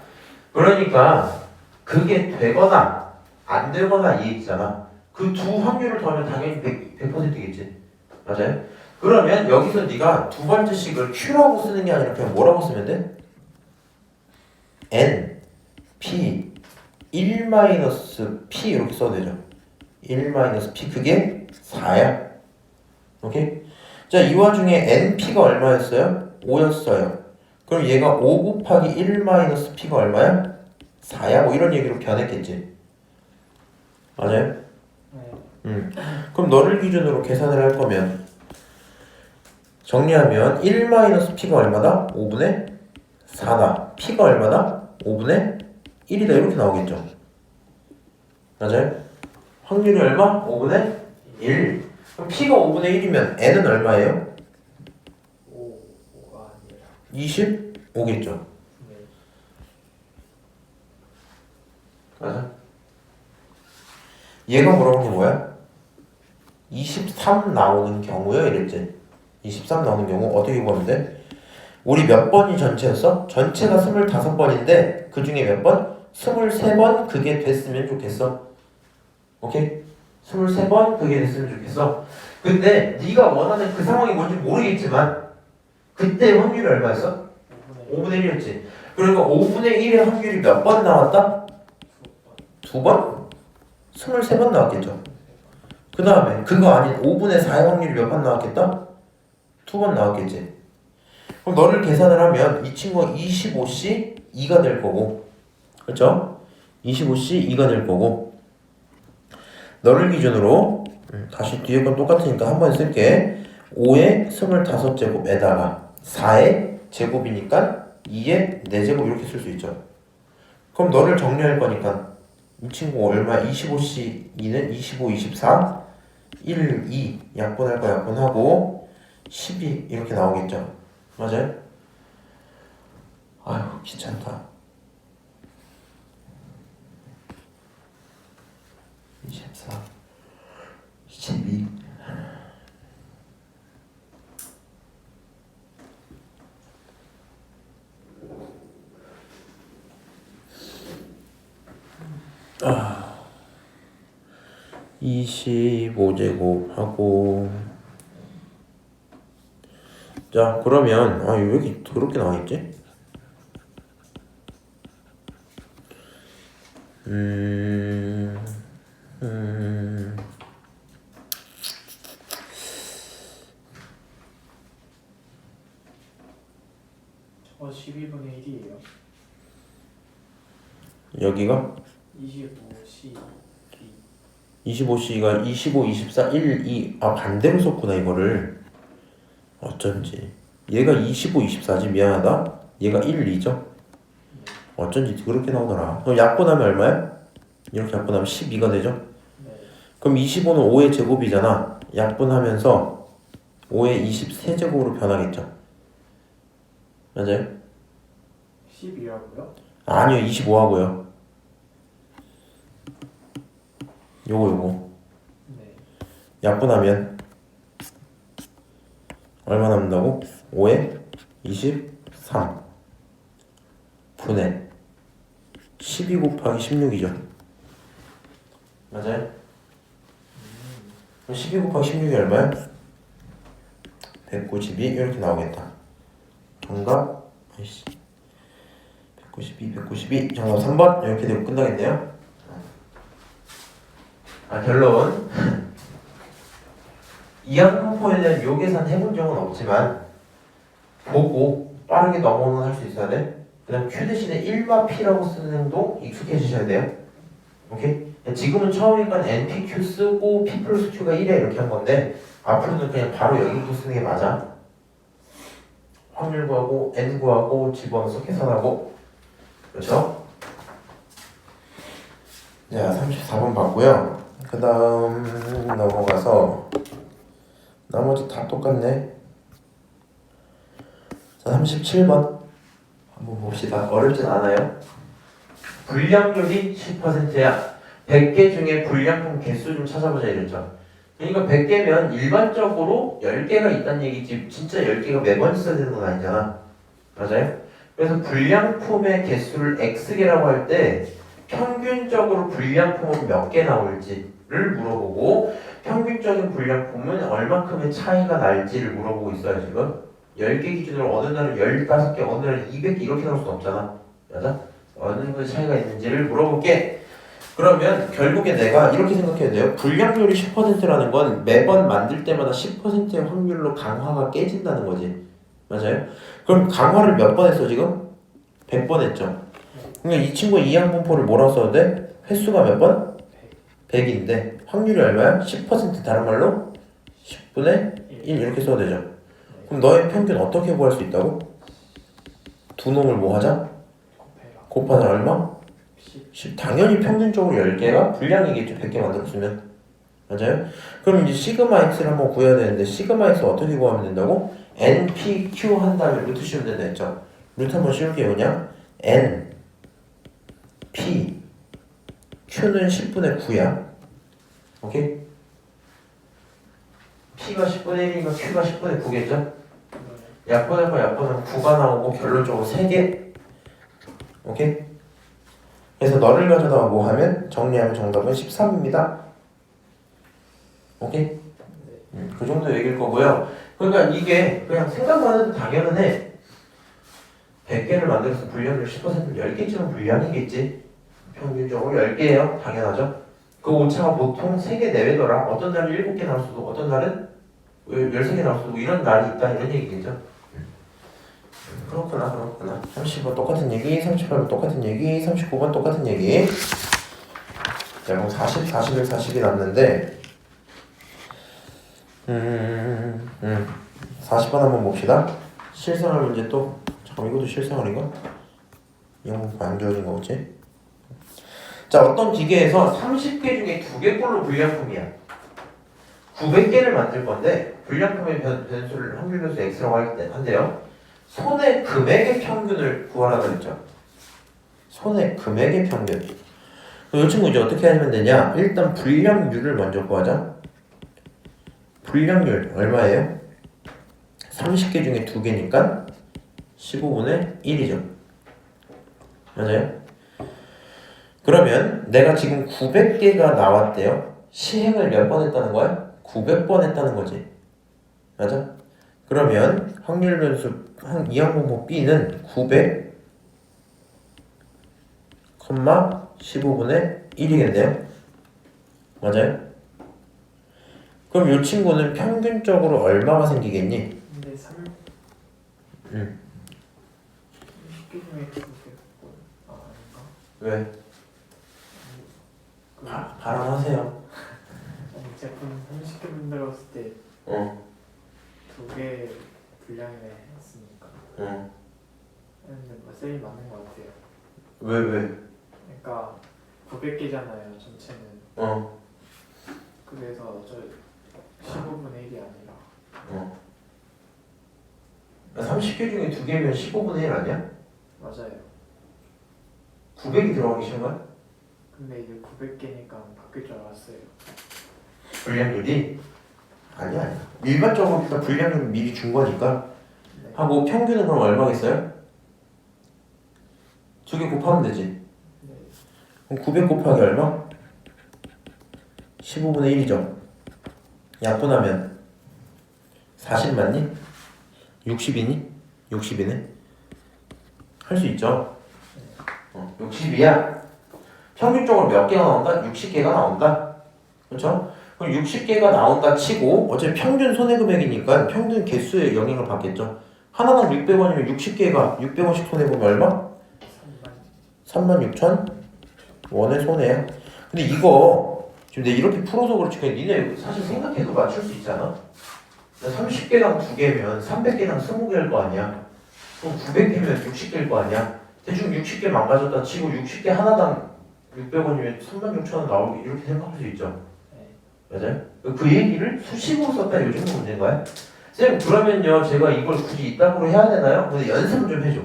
그러니까 그게 되거나 안 되거나 이 얘기잖아. 그 두 확률을 더하면 당연히 100%겠지. 맞아요? 그러면 여기서 네가 두 번째 식을 Q라고 쓰는 게 아니라 그냥 뭐라고 쓰면 돼? N, P, 1-P 이렇게 써도 되죠. 1-P 그게 4야. 오케이? 자, 이 와중에 NP가 얼마였어요? 5였어요. 그럼 얘가 5 곱하기 1-P가 얼마야? 4야? 뭐 이런 얘기로 변했겠지. 맞아요? 네. 그럼 너를 기준으로 계산을 할 거면 정리하면 1-P가 얼마다? 5분의 4다. P가 얼마다? 5분의 1이다. 이렇게 나오겠죠. 맞아요? 확률이 얼마? 5분의 1. 그럼 P가 5분의 1이면 N은 얼마예요? 5가 아니라 25겠죠. 네. 맞아. 얘가 물어본 게 뭐야? 23 나오는 경우요 이랬지. 23 나오는 경우 어떻게 보는데? 우리 몇 번이 전체였어? 전체가 25번인데 그 중에 몇 번? 23번 그게 됐으면 좋겠어. 오케이? 23번 그게 됐으면 좋겠어. 근데 네가 원하는 그 상황이 뭔지 모르겠지만 그때 확률이 얼마였어? 5분의 1이었지. 그러니까 5분의 1의 확률이 몇 번 나왔다? 2번? 23번 나왔겠죠. 그 다음에 그거 아닌 5분의 4의 확률이 몇 번 나왔겠다? 2번 나왔겠지. 그럼 너를 계산을 하면 이 친구가 25C 2가 될 거고, 그렇죠? 25C 2가 될 거고, 너를 기준으로 다시 뒤에 건 똑같으니까 한 번 쓸게. 5의 25제곱에다가 4의 제곱이니까 2의 4제곱 이렇게 쓸 수 있죠. 그럼 너를 정리할 거니까 이 친구 얼마? 25C 2는 25, 24 1, 2 약분할 거 약분하고 12 이렇게 나오겠죠. 맞아요? 아휴 귀찮다. 24 12 25제곱 하고, 자 그러면 왜 이렇게 더럽게 나와있지? 저거 12분의 1이에요. 여기가 25C 25C가 25, 24, 1, 2 반대로 썼구나 이거를. 어쩐지 얘가 25, 24지. 미안하다. 얘가 1, 2죠. 어쩐지 그렇게 나오더라. 그럼 약분하면 얼마야? 이렇게 약분하면 12가 되죠. 네. 그럼 25는 5의 제곱이잖아. 약분하면서 5의 23제곱으로 변하겠죠. 맞아요? 12하고요? 아니요 25하고요. 요거 네. 약분하면 얼마 남는다고? 5에 23 분의 12 곱하기 16이죠. 맞아요? 그럼 12 곱하기 16이 얼마야? 192 이렇게 나오겠다. 정답 192 정답 3번 이렇게 되고 끝나겠네요. 결론 이항분포에 대한 요 계산 해본 적은 없지만 보고 빠르게 넘어는 할 수 있어야 돼. 그 다음 Q 대신에 1과 P라고 쓰는 행동 익숙해지셔야 돼요. 오케이? 지금은 처음이니까 NPQ 쓰고 P 플러스 Q가 1에 이렇게 한 건데 앞으로는 그냥 바로 여기부터 쓰는 게 맞아. 확률 구하고 N 구하고 집어넣어서 계산하고. 그렇죠? 자 34번 봤고요. 그 다음 넘어가서 나머지 다 똑같네. 자 37번 한번 봅시다. 어렵진 않아요. 불량률이 10%야. 100개 중에 불량품 개수 좀 찾아보자 이랬죠. 그러니까 100개면 일반적으로 10개가 있다는 얘기지 진짜 10개가 매번 써야 되는 건 아니잖아. 맞아요? 그래서 불량품의 개수를 X개라고 할 때 평균적으로 불량품은 몇 개 나올지를 물어보고 평균적인 불량품은 얼마큼의 차이가 날지를 물어보고 있어요. 지금 10개 기준으로 어느 날은 15개, 어느 날은 200개 이렇게 나올 수 없잖아. 맞아? 어느 정도 차이가 있는지를 물어볼게. 그러면 결국에 내가 이렇게 생각해야 돼요. 불량률이 10%라는 건 매번 만들 때마다 10%의 확률로 강화가 깨진다는 거지. 맞아요? 그럼 강화를 몇 번 했어 지금? 100번 했죠. 그러니까 이 친구 이항분포를 뭐라고 써도 돼? 횟수가 몇 번? 100인데 확률이 얼마야? 10% 다른 말로 10분의 1 이렇게 써도 되죠. 그럼 너의 평균 어떻게 구할 수 있다고? 두 놈을 뭐 하자? 곱하면 얼마? 10. 당연히 평균적으로 10개가 불량이겠죠. 100개 만들었으면. 맞아요? 그럼 이제 시그마 x를 한번 구해야 되는데 시그마 x 어떻게 구하면 된다고? npq 한 다음에 루트 씌우면 된다 했죠. 루트 한번 씌울게요. 그냥 n p q는 10분의 9야. 오케이? p가 10분의 1이니까 q가 10분의 9겠죠? 약분하고 약분하면 9가 나오고 결론적으로 3개. 오케이? 그래서 너를 가져다가 뭐 하면 정리하면 정답은 13입니다. 오케이? 그 정도 얘기일 거고요. 그러니까 이게 그냥 생각만 해도 당연은 해. 100개를 만들어서 분량률 10%면 10개쯤은 분량이겠지. 평균적으로 10개예요. 당연하죠. 그 오차가 보통 3개 내외더라. 어떤 날은 7개 나올 수도 어떤 날은 13개 나올 수도 이런 날이 있다 이런 얘기겠죠. 그렇구나. 30번 똑같은 얘기, 38번 똑같은 얘기, 39번 똑같은 얘기. 자 그럼 40, 41, 40이 남는데 40번 한번 봅시다. 실생활 문제 또 잠깐 이것도 실생활인가? 이건 안 주어진 거겠지? 자 어떤 기계에서 30개 중에 2개꼴로 불량품이야. 900개를 만들 건데 불량품의 변수를 확률 변수 x라고 한대요. 손해 금액의 평균을 구하라고 했죠. 손해 금액의 평균. 이 친구 이제 어떻게 하면 되냐? 일단 불량률을 먼저 구하자. 불량률 얼마예요? 30개 중에 2개니까 15분의 1이죠. 맞아요? 그러면 내가 지금 900개가 나왔대요. 시행을 몇 번 했다는 거야? 900번 했다는 거지. 맞아? 그러면 확률 변수 이항분모 B는 900, 15분의 1이겠네요. 맞아요? 그럼 이 친구는 평균적으로 얼마가 생기겠니? 근데 30개 중에 2개 아닌가? 왜? 그 발언하세요. 아니 제품 30개 만들었을 때 어. 2개 분량이네 했으니까 근데 뭐 쌤이 맞는 것 같아요. 왜? 그러니까 900개잖아요 전체는. 그래서 저 15분의 1이 아니라 30개 중에 2개면 15분의 1 아니야? 맞아요. 900이 들어가기 싫은 거야? 근데 이제 900개니까 바뀔 줄 알았어요. 불량률이? 아니야. 일반적으로 일단 불량률 미리 준 거니까 네. 하고 평균은 그럼 얼마겠어요? 2개 곱하면 되지. 네. 그럼 900 곱하기 얼마? 15분의 1이죠. 약분하면 40 맞니? 60이니? 60이네. 할 수 있죠. 60이야. 평균적으로 몇 개가 나온다? 60개가 나온다. 그렇죠? 그럼 60개가 나온다 치고 어차피 평균 손해금액이니까 평균 개수에 영향을 받겠죠. 하나당 600원이면 60개가 600원씩 손해보면 얼마? 36,000원의 손해야. 근데 이거 지금 내가 이렇게 풀어서 그렇지 그냥 니네 사실 생각해도 맞출 수 있잖아. 30개당 2개면 300개당 20개일 거 아니야. 그럼 900개면 60개일 거 아니야. 대충 60개 망가졌다 치고 60개 하나당 600원이면 36,000원 나오기 이렇게 생각할 수 있죠. 맞아요? 그 얘기를 수식으로 썼다 요즘 문제인 거야? 쌤 그러면요 제가 이걸 굳이 이따구로 해야 되나요? 근데 연습 좀 해줘.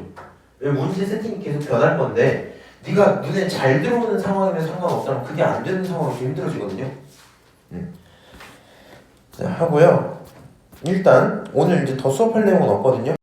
왜 문제 세팅이 계속 변할 건데 네가 눈에 잘 들어오는 상황이면 상관없다면 그게 안 되는 상황이 힘들어지거든요. 자 하고요. 일단 오늘 이제 더 수업할 내용은 없거든요.